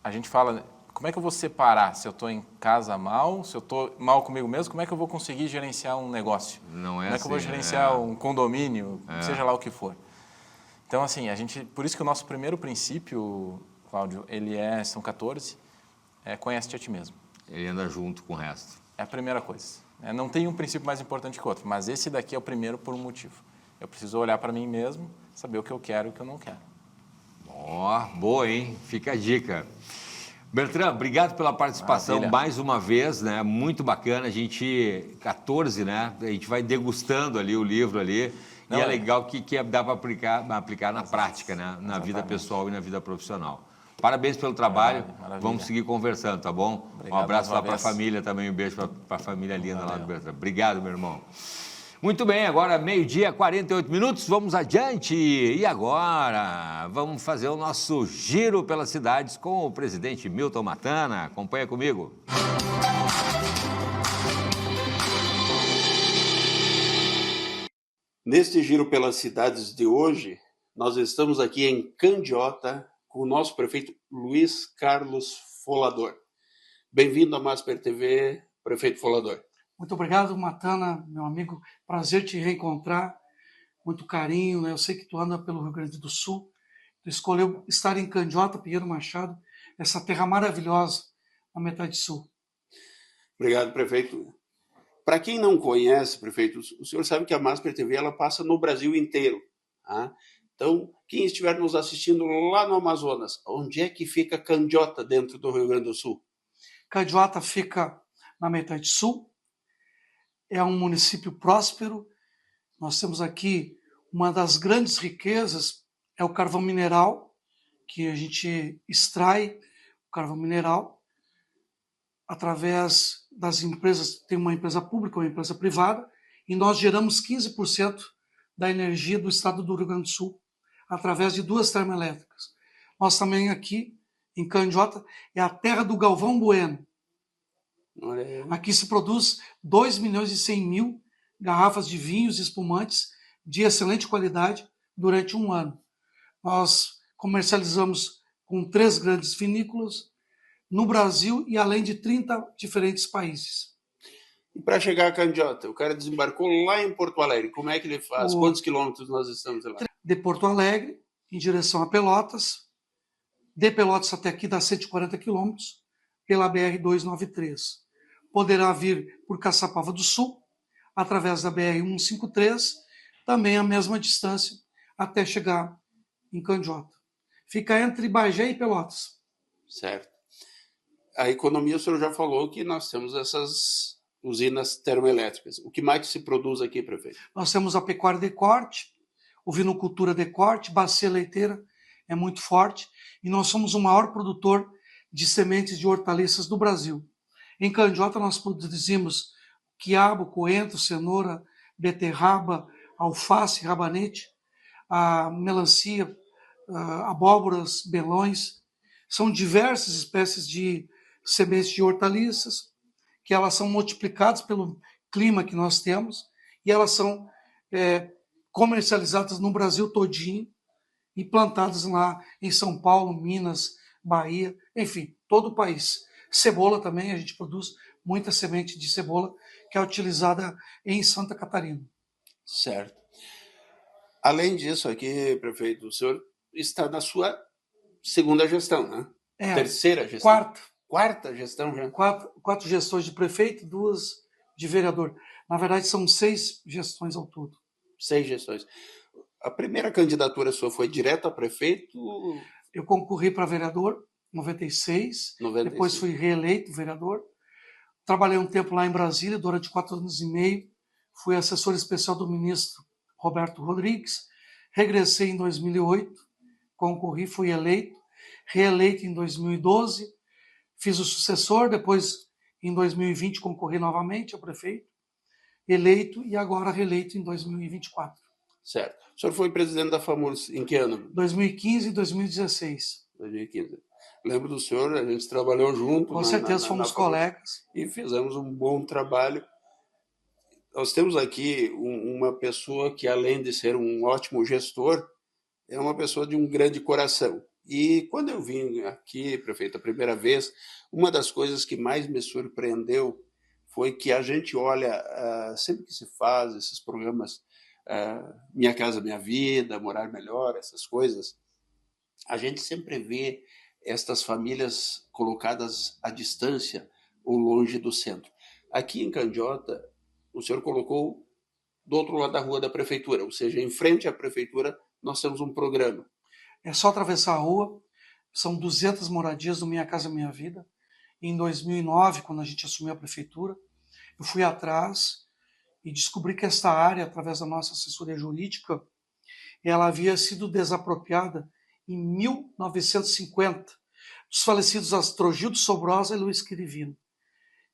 a gente fala, como é que eu vou separar se eu estou em casa mal, se eu estou mal comigo mesmo, como é que eu vou conseguir gerenciar um negócio? Não é como é que eu vou gerenciar um condomínio, seja lá o que for. Então, assim, por isso que o nosso primeiro princípio, Cláudio, são 14, conhece-te a ti mesmo. Ele anda junto com o resto. É a primeira coisa. Não tem um princípio mais importante que o outro, mas esse daqui é o primeiro por um motivo. Eu preciso olhar para mim mesmo, saber o que eu quero e o que eu não quero. Boa, hein? Fica a dica. Bertrand, obrigado pela participação mais uma vez, né? Muito bacana. A gente, 14, né? A gente vai degustando ali o livro ali. E é legal que dá para aplicar na prática, né? Na vida pessoal e na vida profissional. Parabéns pelo trabalho. Maravilha. Vamos seguir conversando, tá bom? Obrigado, um abraço lá para a família também, um beijo para a família linda lá do Bertrand. Obrigado, meu irmão. Muito bem, agora 12h, 48 minutos, vamos adiante. E agora, vamos fazer o nosso giro pelas cidades com o presidente Milton Matana. Acompanha comigo. Neste giro pelas cidades de hoje, nós estamos aqui em Candiota com o nosso prefeito Luiz Carlos Folador. Bem-vindo à Masper TV, prefeito Folador. Muito obrigado, Matana, meu amigo. Prazer te reencontrar. Muito carinho, né? Eu sei que tu anda pelo Rio Grande do Sul. Tu escolheu estar em Candiota, Pinheiro Machado, essa terra maravilhosa na metade sul. Obrigado, prefeito. Para quem não conhece, prefeito, o senhor sabe que a Masper TV ela passa no Brasil inteiro. Tá? Então, quem estiver nos assistindo lá no Amazonas, onde é que fica Candiota dentro do Rio Grande do Sul? Candiota fica na metade sul. É um município próspero. Nós temos aqui uma das grandes riquezas, é o carvão mineral, que a gente extrai o carvão mineral através das empresas, tem uma empresa pública, uma empresa privada, e nós geramos 15% da energia do estado do Rio Grande do Sul através de 2 termoelétricas. Nós também aqui, em Candiota, é a terra do Galvão Bueno. Aqui se produz 2.100.000 garrafas de vinhos e espumantes de excelente qualidade durante um ano. Nós comercializamos com 3 grandes vinícolas no Brasil e além de 30 diferentes países. E para chegar a Candiota, o cara desembarcou lá em Porto Alegre. Como é que ele faz? Quantos quilômetros nós estamos lá? De Porto Alegre, em direção a Pelotas. De Pelotas até aqui dá 140 quilômetros pela BR-293. Poderá vir por Caçapava do Sul, através da BR-153, também a mesma distância, até chegar em Candiota. Fica entre Bagé e Pelotas. Certo. A economia, o senhor já falou que nós temos essas usinas termoelétricas. O que mais se produz aqui, prefeito? Nós temos a pecuária de corte, ovinocultura de corte, bacia leiteira é muito forte, e nós somos o maior produtor de sementes de hortaliças do Brasil. Em Candiota nós produzimos quiabo, coentro, cenoura, beterraba, alface, rabanete, a melancia, abóboras, melões. São diversas espécies de sementes de hortaliças que elas são multiplicadas pelo clima que nós temos e elas são comercializadas no Brasil todinho e plantadas lá em São Paulo, Minas, Bahia, enfim, todo o país. Cebola também, a gente produz muita semente de cebola que é utilizada em Santa Catarina. Certo. Além disso aqui, prefeito, o senhor está na sua segunda gestão, né? Terceira gestão? Quarta gestão já? 4 gestões de prefeito, 2 de vereador. Na verdade, são 6 gestões ao todo. 6 gestões. A primeira candidatura sua foi direta a prefeito? Eu concorri para vereador, 96. Depois fui reeleito vereador. Trabalhei um tempo lá em Brasília, durante 4 anos e meio. Fui assessor especial do ministro Roberto Rodrigues. Regressei em 2008, concorri, fui eleito. Reeleito em 2012. Fiz o sucessor, depois em 2020 concorri novamente a prefeito. Eleito e agora reeleito em 2024. Certo. O senhor foi presidente da FAMURS em que ano? 2015 e 2016. 2015. Lembro do senhor, a gente trabalhou junto. Com certeza, fomos colegas. E fizemos um bom trabalho. Nós temos aqui uma pessoa que, além de ser um ótimo gestor, é uma pessoa de um grande coração. E quando eu vim aqui, prefeito, a primeira vez, uma das coisas que mais me surpreendeu foi que a gente olha, sempre que se faz esses programas, Minha Casa Minha Vida, Morar Melhor, essas coisas, a gente sempre vê estas famílias colocadas à distância ou longe do centro. Aqui em Candiota, o senhor colocou do outro lado da rua da prefeitura, ou seja, em frente à prefeitura, nós temos um programa. É só atravessar a rua, são 200 moradias do Minha Casa Minha Vida. Em 2009, quando a gente assumiu a prefeitura, eu fui atrás e descobri que esta área, através da nossa assessoria jurídica, ela havia sido desapropriada em 1950, dos falecidos Astrogildo Sobrosa e Luiz Quirivino.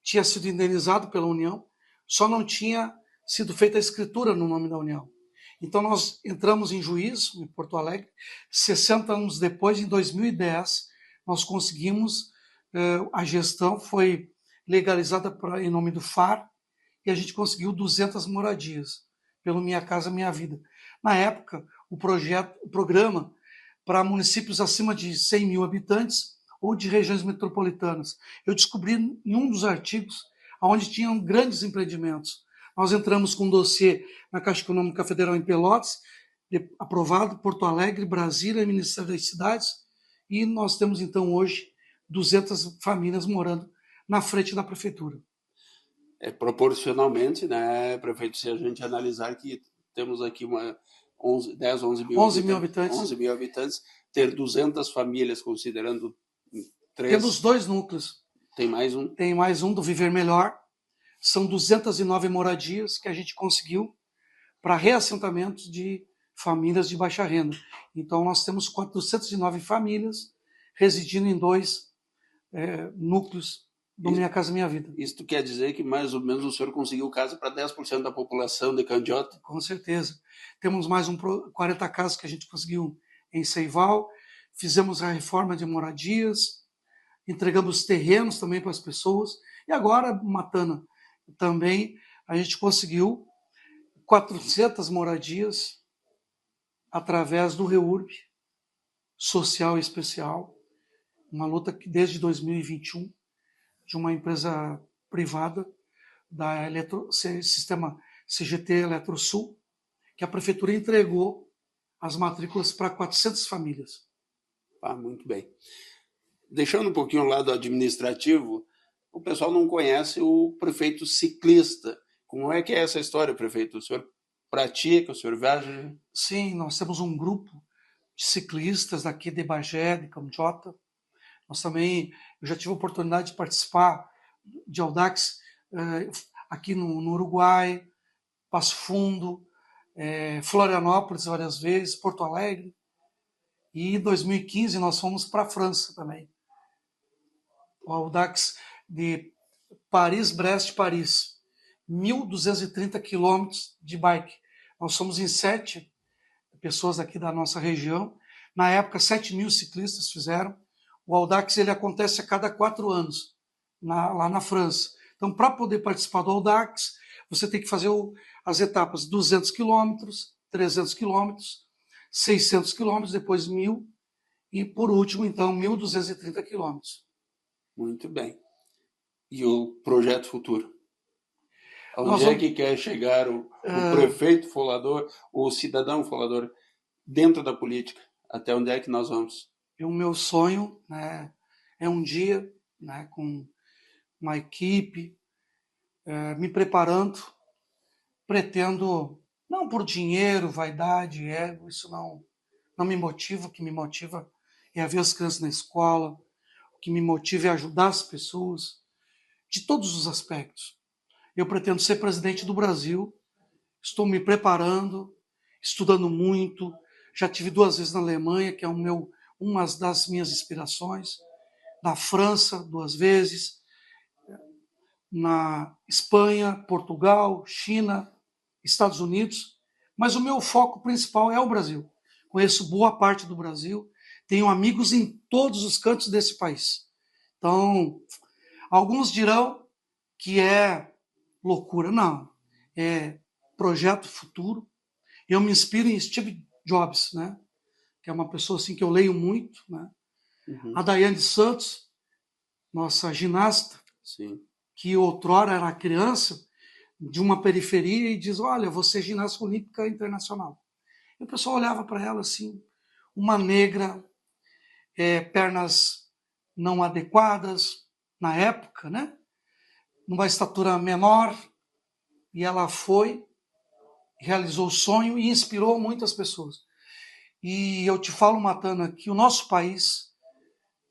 Tinha sido indenizado pela União, só não tinha sido feita a escritura no nome da União. Então, nós entramos em juízo, em Porto Alegre, 60 anos depois, em 2010, nós conseguimos, a gestão foi legalizada em nome do FAR, e a gente conseguiu 200 moradias, pelo Minha Casa Minha Vida. Na época, o programa para municípios acima de 100 mil habitantes ou de regiões metropolitanas. Eu descobri em um dos artigos onde tinham grandes empreendimentos. Nós entramos com um dossiê na Caixa Econômica Federal em Pelotas, aprovado Porto Alegre, Brasília, Ministério das Cidades, e nós temos então hoje 200 famílias morando na frente da prefeitura. Proporcionalmente, né, prefeito, se a gente analisar que temos aqui 11 mil habitantes, ter 200 famílias, considerando 3... Temos 2 núcleos. Tem mais um? Tem mais um, do Viver Melhor. São 209 moradias que a gente conseguiu para reassentamentos de famílias de baixa renda. Então, nós temos 409 famílias residindo em 2 núcleos do Minha Casa Minha Vida. Isso quer dizer que mais ou menos o senhor conseguiu casa para 10% da população de Candiota? Com certeza. Temos mais 40 casas que a gente conseguiu em Seival, fizemos a reforma de moradias, entregamos terrenos também para as pessoas, e agora, Matana, também a gente conseguiu 400 moradias através do REURB Social e Especial, uma luta que desde 2021, de uma empresa privada, da sistema CGT Eletrosul, que a prefeitura entregou as matrículas para 400 famílias. Muito bem. Deixando um pouquinho o lado administrativo, o pessoal não conhece o prefeito ciclista. Como é que é essa história, prefeito? O senhor pratica, o senhor viaja? Sim, nós temos um grupo de ciclistas daqui de Bagé, de Candiota. Nós também, eu já tive a oportunidade de participar de Audax aqui no Uruguai, Passo Fundo, Florianópolis várias vezes, Porto Alegre. E em 2015 nós fomos para a França também. O Audax de Paris-Brest-Paris, 1.230 quilômetros de bike. Nós somos em 7 pessoas aqui da nossa região. Na época, 7 mil ciclistas fizeram. O Audax ele acontece a cada 4 anos, lá na França. Então, para poder participar do Audax, você tem que fazer as etapas 200 quilômetros, 300 quilômetros, 600 quilômetros, depois 1.000 e, por último, então, 1.230 quilômetros. Muito bem. E o projeto futuro? Onde é que quer chegar o prefeito Folador, o cidadão Folador, dentro da política? Até onde é que nós vamos? O meu sonho, né, é um dia, né, com uma equipe, me preparando, pretendo, não por dinheiro, vaidade, ego, isso não me motiva. O que me motiva é ver as crianças na escola, o que me motiva é ajudar as pessoas, de todos os aspectos. Eu pretendo ser presidente do Brasil, estou me preparando, estudando muito, já tive 2 vezes na Alemanha, que é uma das minhas inspirações, na França 2 vezes, na Espanha, Portugal, China, Estados Unidos, mas o meu foco principal é o Brasil. Conheço boa parte do Brasil, tenho amigos em todos os cantos desse país. Então, alguns dirão que é loucura. Não, é projeto futuro. Eu me inspiro em Steve Jobs, né? Que é uma pessoa assim que eu leio muito, né? Uhum. A Daiane Santos, nossa ginasta, Sim. que outrora era criança, de uma periferia, e diz, olha, você é ginasta olímpica internacional. E o pessoal olhava para ela assim, uma negra, pernas não adequadas, na época, né? Numa estatura menor, e ela foi, realizou o sonho e inspirou muitas pessoas. E eu te falo, Matana, que o nosso país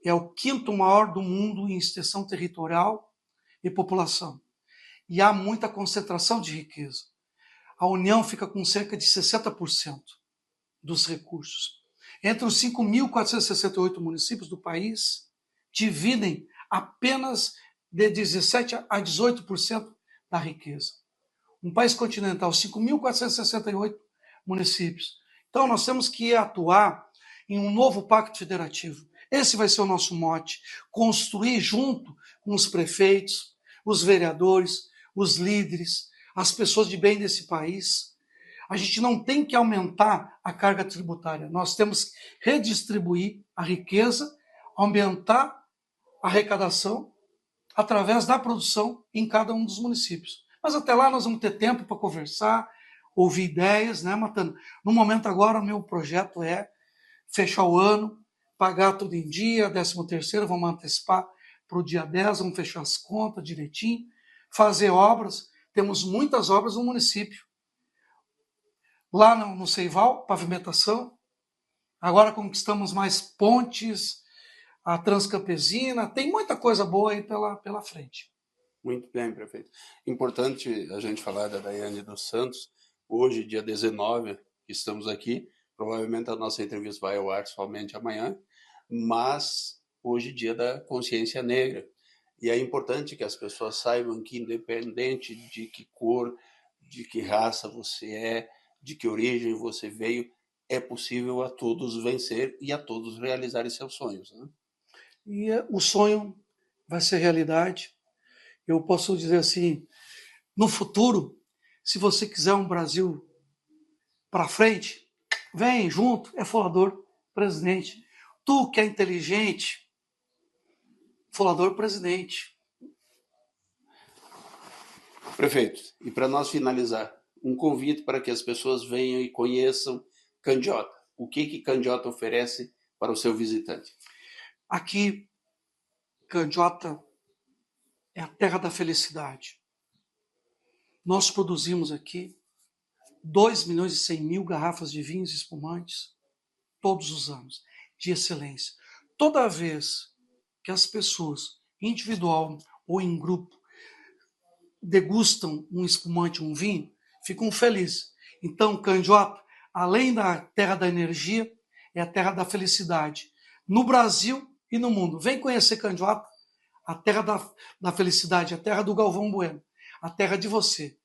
é o 5º maior do mundo em extensão territorial e população. E há muita concentração de riqueza. A União fica com cerca de 60% dos recursos. Entre os 5.468 municípios do país, dividem apenas de 17% a 18% da riqueza. Um país continental, 5.468 municípios. Então, nós temos que atuar em um novo pacto federativo. Esse vai ser o nosso mote, construir junto com os prefeitos, os vereadores, os líderes, as pessoas de bem desse país. A gente não tem que aumentar a carga tributária, nós temos que redistribuir a riqueza, aumentar a arrecadação através da produção em cada um dos municípios. Mas até lá nós vamos ter tempo para conversar, ouvir ideias, né, Matano? No momento agora, o meu projeto é fechar o ano, pagar tudo em dia, 13º, vamos antecipar para o dia 10, vamos fechar as contas direitinho, fazer obras, temos muitas obras no município. Lá no Seival, pavimentação, agora conquistamos mais pontes, a Transcampesina, tem muita coisa boa aí pela frente. Muito bem, prefeito. Importante a gente falar da Daiane dos Santos. Hoje, dia 19, que estamos aqui, provavelmente a nossa entrevista vai ao ar somente amanhã, mas hoje, dia da consciência negra. E é importante que as pessoas saibam que, independente de que cor, de que raça você é, de que origem você veio, é possível a todos vencer e a todos realizarem seus sonhos, né? E o sonho vai ser realidade. Eu posso dizer assim, no futuro, se você quiser um Brasil para frente, vem junto, é Folador presidente. Tu que é inteligente, Folador presidente. Prefeito, e para nós finalizar, um convite para que as pessoas venham e conheçam Candiota. O que Candiota oferece para o seu visitante? Aqui, Candiota é a terra da felicidade. Nós produzimos aqui 2.100.000 garrafas de vinhos espumantes todos os anos, de excelência. Toda vez que as pessoas, individual ou em grupo, degustam um espumante, um vinho, ficam felizes. Então, Candiota, além da terra da energia, é a terra da felicidade. No Brasil e no mundo. Vem conhecer Candiota, a terra da felicidade, a terra do Galvão Bueno, a terra de você.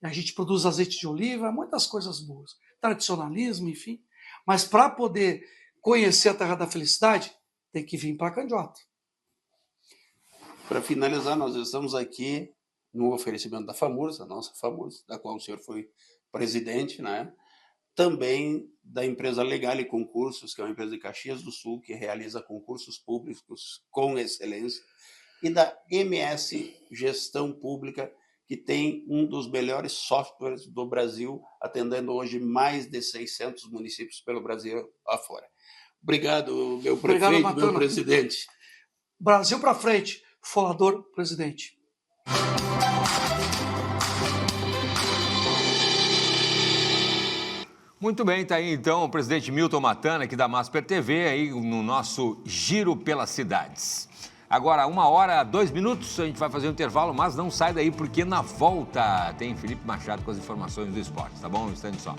A gente produz azeite de oliva, muitas coisas boas. Tradicionalismo, enfim. Mas para poder conhecer a terra da felicidade, tem que vir para Candiota. Para finalizar, nós estamos aqui no oferecimento da FAMURS, a nossa FAMURS, da qual o senhor foi presidente, né? Também da empresa Legale Concursos, que é uma empresa de Caxias do Sul, que realiza concursos públicos com excelência, e da MS Gestão Pública, que tem um dos melhores softwares do Brasil, atendendo hoje mais de 600 municípios pelo Brasil afora. Obrigado, meu prefeito, meu presidente. Brasil para frente, Folador presidente. Muito bem, tá aí então o presidente Milton Matana, aqui da Masper TV, aí no nosso Giro pelas Cidades. Agora, 1h02, a gente vai fazer um intervalo, mas não sai daí, porque na volta tem Felipe Machado com as informações do esporte, tá bom? Um instante só.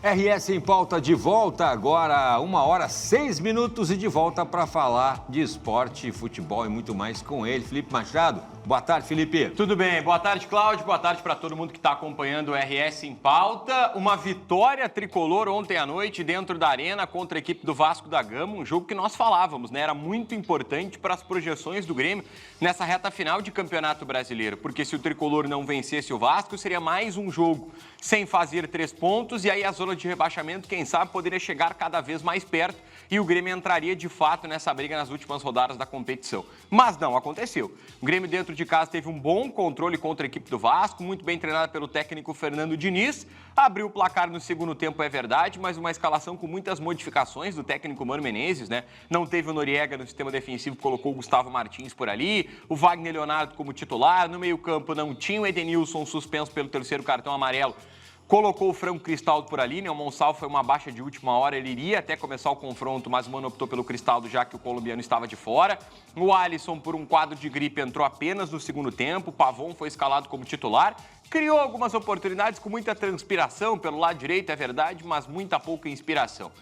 RS em Pauta de volta agora, 1h06 e de volta para falar de esporte, futebol e muito mais com ele, Felipe Machado. Boa tarde, Felipe. Tudo bem, boa tarde, Cláudio, boa tarde para todo mundo que está acompanhando o RS em Pauta. Uma vitória tricolor ontem à noite dentro da Arena contra a equipe do Vasco da Gama, um jogo que nós falávamos, né? Era muito importante para as projeções do Grêmio nessa reta final de Campeonato Brasileiro, porque se o tricolor não vencesse o Vasco, seria mais um jogo sem fazer 3 pontos e aí a zona de rebaixamento, quem sabe, poderia chegar cada vez mais perto e o Grêmio entraria de fato nessa briga nas últimas rodadas da competição. Mas não aconteceu. O Grêmio dentro de casa teve um bom controle contra a equipe do Vasco, muito bem treinado pelo técnico Fernando Diniz, abriu o placar no segundo tempo, é verdade, mas uma escalação com muitas modificações do técnico Mano Menezes, né? Não teve o Noriega no sistema defensivo, colocou o Gustavo Martins por ali, o Wagner Leonardo como titular, no meio-campo não tinha o Edenilson suspenso pelo 3º cartão amarelo, colocou o Franco Cristaldo por ali, né? O Monsalvo foi uma baixa de última hora, ele iria até começar o confronto, mas o Mano optou pelo Cristaldo, já que o colombiano estava de fora. O Alisson, por um quadro de gripe, entrou apenas no segundo tempo. O Pavon foi escalado como titular. Criou algumas oportunidades com muita transpiração pelo lado direito, é verdade, mas muita pouca inspiração.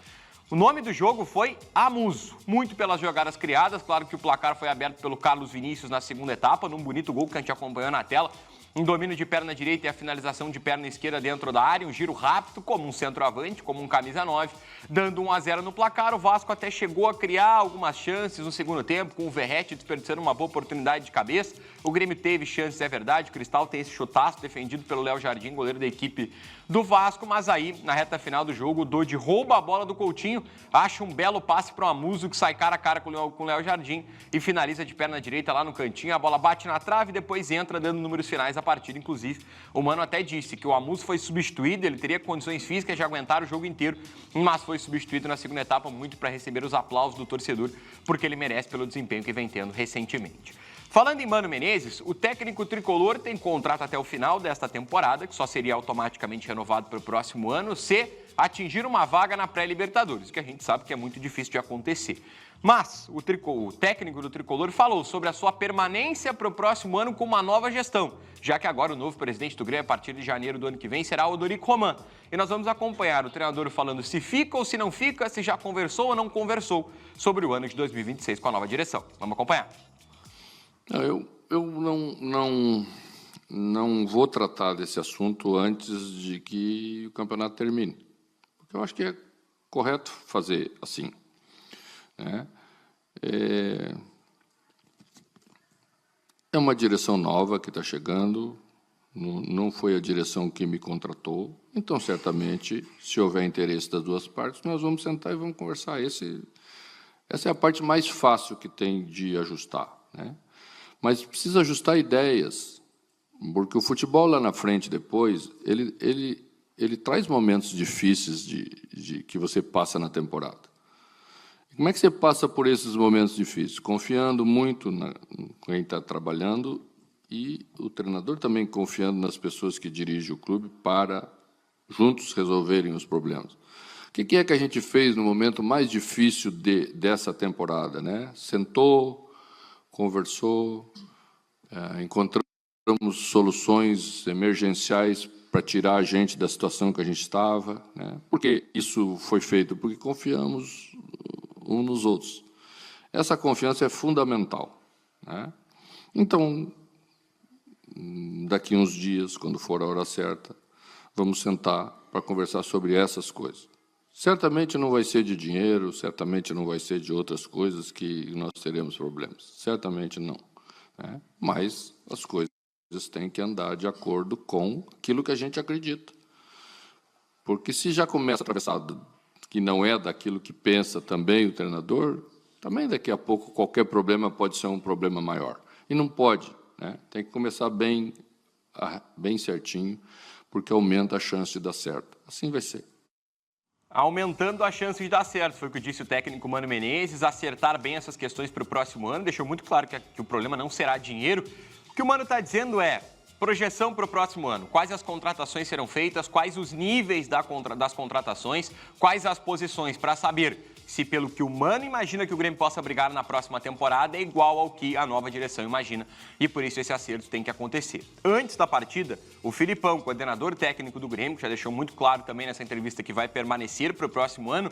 O nome do jogo foi Amuso, muito pelas jogadas criadas. Claro que o placar foi aberto pelo Carlos Vinícius na segunda etapa, num bonito gol que a gente acompanhou na tela. Um domínio de perna direita e a finalização de perna esquerda dentro da área, um giro rápido, como um centroavante, como um camisa 9, dando 1-0 no placar. O Vasco até chegou a criar algumas chances no segundo tempo, com o Verratti desperdiçando uma boa oportunidade de cabeça. O Grêmio teve chances, é verdade, o Cristal tem esse chutaço defendido pelo Léo Jardim, goleiro da equipe do Vasco, mas aí, na reta final do jogo, o Dodi rouba a bola do Coutinho, acha um belo passe para o Amuso, que sai cara a cara com o Léo Jardim e finaliza de perna direita lá no cantinho. A bola bate na trave e depois entra, dando números finais à partida. Inclusive, o Mano até disse que o Amuso foi substituído, ele teria condições físicas de aguentar o jogo inteiro, mas foi substituído na segunda etapa muito para receber os aplausos do torcedor, porque ele merece pelo desempenho que vem tendo recentemente. Falando em Mano Menezes, o técnico tricolor tem contrato até o final desta temporada, que só seria automaticamente renovado para o próximo ano, se atingir uma vaga na pré-Libertadores, que a gente sabe que é muito difícil de acontecer. Mas o técnico do tricolor falou sobre a sua permanência para o próximo ano com uma nova gestão, já que agora o novo presidente do Grêmio, a partir de janeiro do ano que vem, será o Odorico Roman. E nós vamos acompanhar o treinador falando se fica ou se não fica, se já conversou ou não conversou sobre o ano de 2026 com a nova direção. Vamos acompanhar. Eu não vou tratar desse assunto antes de que o campeonato termine, porque eu acho que é correto fazer assim, né? É uma direção nova que está chegando, não foi a direção que me contratou, então, certamente, se houver interesse das duas partes, nós vamos sentar e vamos conversar. Essa é a parte mais fácil que tem de ajustar, né? Mas precisa ajustar ideias, porque o futebol lá na frente, depois, ele traz momentos difíceis de que você passa na temporada. Como é que você passa por esses momentos difíceis? Confiando muito em quem está trabalhando e o treinador também confiando nas pessoas que dirigem o clube para juntos resolverem os problemas. O que é que a gente fez no momento mais difícil dessa temporada, né? Sentou, conversou, encontramos soluções emergenciais para tirar a gente da situação que a gente estava, né? Por que isso foi feito? Porque confiamos uns nos outros. Essa confiança é fundamental, né? Então, daqui uns dias, quando for a hora certa, vamos sentar para conversar sobre essas coisas. Certamente não vai ser de dinheiro, certamente não vai ser de outras coisas que nós teremos problemas. Certamente não, né? Mas as coisas têm que andar de acordo com aquilo que a gente acredita. Porque se já começa atravessado que não é daquilo que pensa também o treinador, também daqui a pouco qualquer problema pode ser um problema maior. E não pode, né? Tem que começar bem certinho, porque aumenta a chance de dar certo. Assim vai ser. Aumentando a chance de dar certo, foi o que disse o técnico Mano Menezes, acertar bem essas questões para o próximo ano, deixou muito claro que o problema não será dinheiro. O que o Mano está dizendo é projeção para o próximo ano, quais as contratações serão feitas, quais os níveis das contratações, quais as posições, para saber se pelo que o Mano imagina que o Grêmio possa brigar na próxima temporada é igual ao que a nova direção imagina, e por isso esse acerto tem que acontecer. Antes da partida, o Filipão, coordenador técnico do Grêmio, que já deixou muito claro também nessa entrevista que vai permanecer para o próximo ano,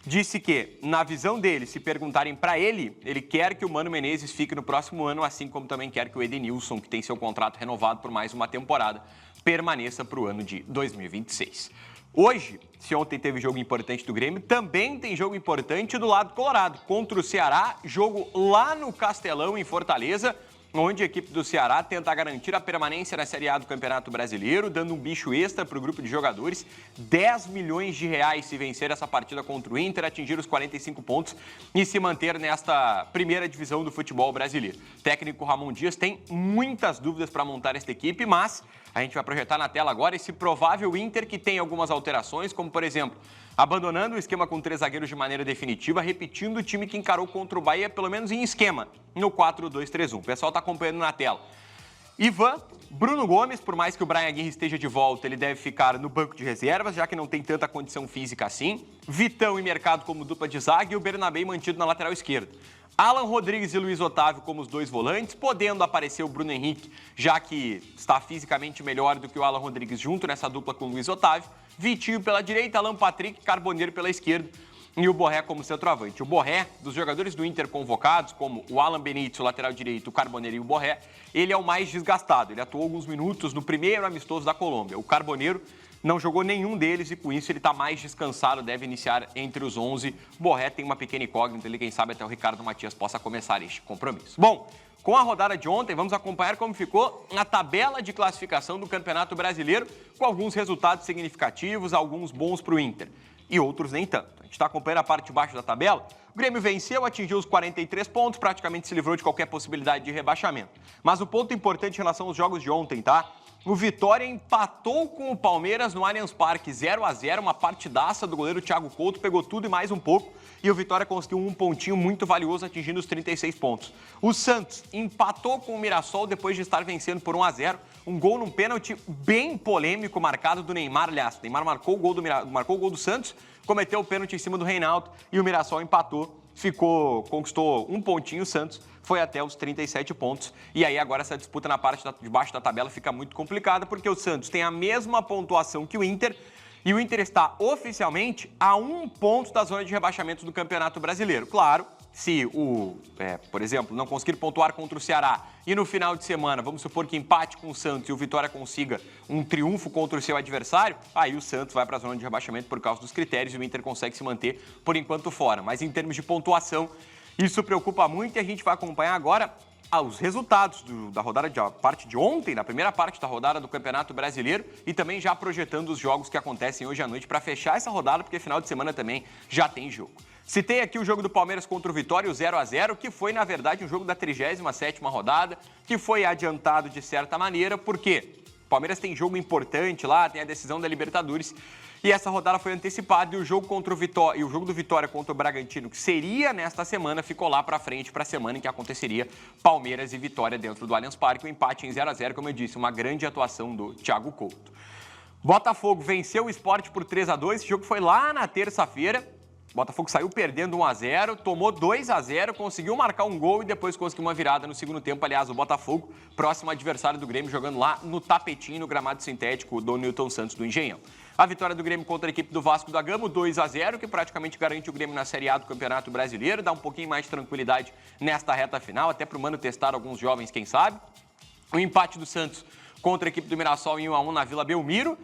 disse que, na visão dele, se perguntarem para ele, ele quer que o Mano Menezes fique no próximo ano, assim como também quer que o Edenilson, que tem seu contrato renovado por mais uma temporada, permaneça para o ano de 2026. Hoje, se ontem teve jogo importante do Grêmio, também tem jogo importante do lado colorado, contra o Ceará, jogo lá no Castelão, em Fortaleza, onde a equipe do Ceará tenta garantir a permanência na Série A do Campeonato Brasileiro, dando um bicho extra para o grupo de jogadores, 10 milhões de reais se vencer essa partida contra o Inter, atingir os 45 pontos e se manter nesta primeira divisão do futebol brasileiro. O técnico Ramon Dias tem muitas dúvidas para montar esta equipe, mas a gente vai projetar na tela agora esse provável Inter que tem algumas alterações, como por exemplo, abandonando o esquema com 3 zagueiros de maneira definitiva, repetindo o time que encarou contra o Bahia, pelo menos em esquema, no 4-2-3-1. O pessoal está acompanhando na tela. Ivan, Bruno Gomes, por mais que o Brian Aguirre esteja de volta, ele deve ficar no banco de reservas, já que não tem tanta condição física assim. Vitão em mercado como dupla de zaga e o Bernabé mantido na lateral esquerda. Alan Rodrigues e Luiz Otávio como os dois volantes, podendo aparecer o Bruno Henrique, já que está fisicamente melhor do que o Alan Rodrigues junto nessa dupla com o Luiz Otávio. Vitinho pela direita, Alan Patrick, Carboneiro pela esquerda e o Borré como centroavante. O Borré, dos jogadores do Inter convocados, como o Alan Benítez, o lateral direito, o Carboneiro e o Borré, ele é o mais desgastado. Ele atuou alguns minutos no primeiro amistoso da Colômbia. O Carboneiro não jogou nenhum deles e, com isso, ele está mais descansado, deve iniciar entre os 11. Borré tem uma pequena incógnita, ele, quem sabe, até o Ricardo Matias possa começar este compromisso. Bom, com a rodada de ontem, vamos acompanhar como ficou a tabela de classificação do Campeonato Brasileiro, com alguns resultados significativos, alguns bons para o Inter e outros nem tanto. A gente está acompanhando a parte de baixo da tabela. O Grêmio venceu, atingiu os 43 pontos, praticamente se livrou de qualquer possibilidade de rebaixamento. Mas o ponto importante em relação aos jogos de ontem, tá? O Vitória empatou com o Palmeiras no Allianz Parque, 0-0, uma partidaça do goleiro Thiago Couto, pegou tudo e mais um pouco, e o Vitória conseguiu um pontinho muito valioso, atingindo os 36 pontos. O Santos empatou com o Mirassol depois de estar vencendo por 1-0, um gol num pênalti bem polêmico marcado do Neymar, aliás, o Neymar marcou o gol do Santos, cometeu o pênalti em cima do Reinaldo, e o Mirassol empatou, conquistou um pontinho, o Santos foi até os 37 pontos. E aí agora essa disputa na parte de baixo da tabela fica muito complicada, porque o Santos tem a mesma pontuação que o Inter, e o Inter está oficialmente a 1 ponto da zona de rebaixamento do Campeonato Brasileiro. Claro, se por exemplo, não conseguir pontuar contra o Ceará e no final de semana, vamos supor que empate com o Santos e o Vitória consiga um triunfo contra o seu adversário, aí o Santos vai para a zona de rebaixamento por causa dos critérios e o Inter consegue se manter por enquanto fora. Mas em termos de pontuação, isso preocupa muito e a gente vai acompanhar agora os resultados da rodada a parte de ontem, na primeira parte da rodada do Campeonato Brasileiro, e também já projetando os jogos que acontecem hoje à noite para fechar essa rodada, porque final de semana também já tem jogo. Citei aqui o jogo do Palmeiras contra o Vitória, o 0-0, que foi, na verdade, um jogo da 37ª rodada, que foi adiantado de certa maneira, porque o Palmeiras tem jogo importante lá, tem a decisão da Libertadores, e essa rodada foi antecipada, e o jogo do Vitória contra o Bragantino, que seria nesta semana, ficou lá para frente, para a semana em que aconteceria Palmeiras e Vitória dentro do Allianz Parque, um empate em 0-0, como eu disse, uma grande atuação do Thiago Couto. Botafogo venceu o Sport por 3-2, esse jogo foi lá na terça-feira. Botafogo saiu perdendo 1-0, tomou 2-0, conseguiu marcar um gol e depois conseguiu uma virada no segundo tempo. Aliás, o Botafogo, próximo adversário do Grêmio, jogando lá no tapetinho, no gramado sintético do Newton Santos do Engenhão. A vitória do Grêmio contra a equipe do Vasco da Gama, 2-0, que praticamente garante o Grêmio na Série A do Campeonato Brasileiro, dá um pouquinho mais de tranquilidade nesta reta final, até para o Mano testar alguns jovens, quem sabe. O empate do Santos contra a equipe do Mirassol em 1-1 na Vila Belmiro.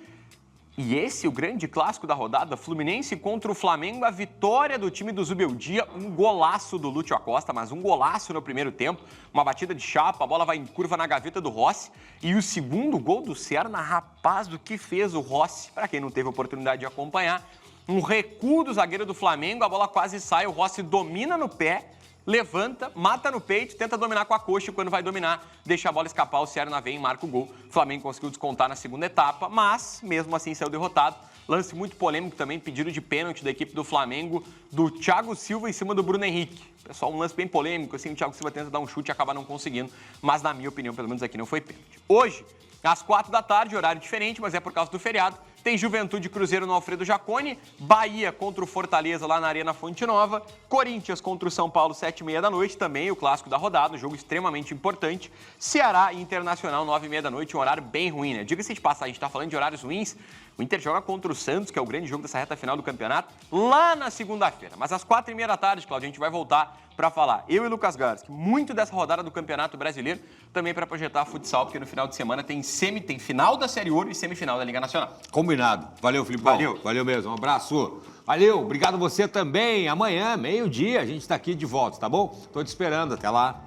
E esse, o grande clássico da rodada, Fluminense contra o Flamengo, a vitória do time do Zubeldia, um golaço do Lúcio Acosta, mas um golaço no primeiro tempo, uma batida de chapa, a bola vai em curva na gaveta do Rossi, e o segundo gol do Serna, rapaz, do que fez o Rossi, para quem não teve oportunidade de acompanhar, um recuo do zagueiro do Flamengo, a bola quase sai, o Rossi domina no pé, levanta, mata no peito, tenta dominar com a coxa e quando vai dominar, deixa a bola escapar, o Serna vem e marca o gol. O Flamengo conseguiu descontar na segunda etapa, mas mesmo assim saiu derrotado. Lance muito polêmico também, pedido de pênalti da equipe do Flamengo, do Thiago Silva em cima do Bruno Henrique. Pessoal, um lance bem polêmico, assim, o Thiago Silva tenta dar um chute e acaba não conseguindo, mas na minha opinião, pelo menos aqui, não foi pênalti. Hoje, às 4 da tarde, horário diferente, mas é por causa do feriado, tem Juventude e Cruzeiro no Alfredo Jaconi, Bahia contra o Fortaleza lá na Arena Fonte Nova, Corinthians contra o São Paulo, 7h30 da noite, também o clássico da rodada, um jogo extremamente importante, Ceará e Internacional, 9h30 da noite, um horário bem ruim, né? Diga-se de passagem, a gente está falando de horários ruins, o Inter joga contra o Santos, que é o grande jogo dessa reta final do campeonato, lá na segunda-feira. Mas às 4h30 da tarde, Cláudio, a gente vai voltar para falar, eu e Lucas Garski, muito dessa rodada do Campeonato Brasileiro, também para projetar futsal, porque no final de semana tem final da Série Ouro e semifinal da Liga Nacional. Combinado. Valeu, Filipão. Valeu mesmo. Um abraço. Valeu. Obrigado você também. Amanhã, meio-dia, a gente está aqui de volta, tá bom? Tô te esperando. Até lá.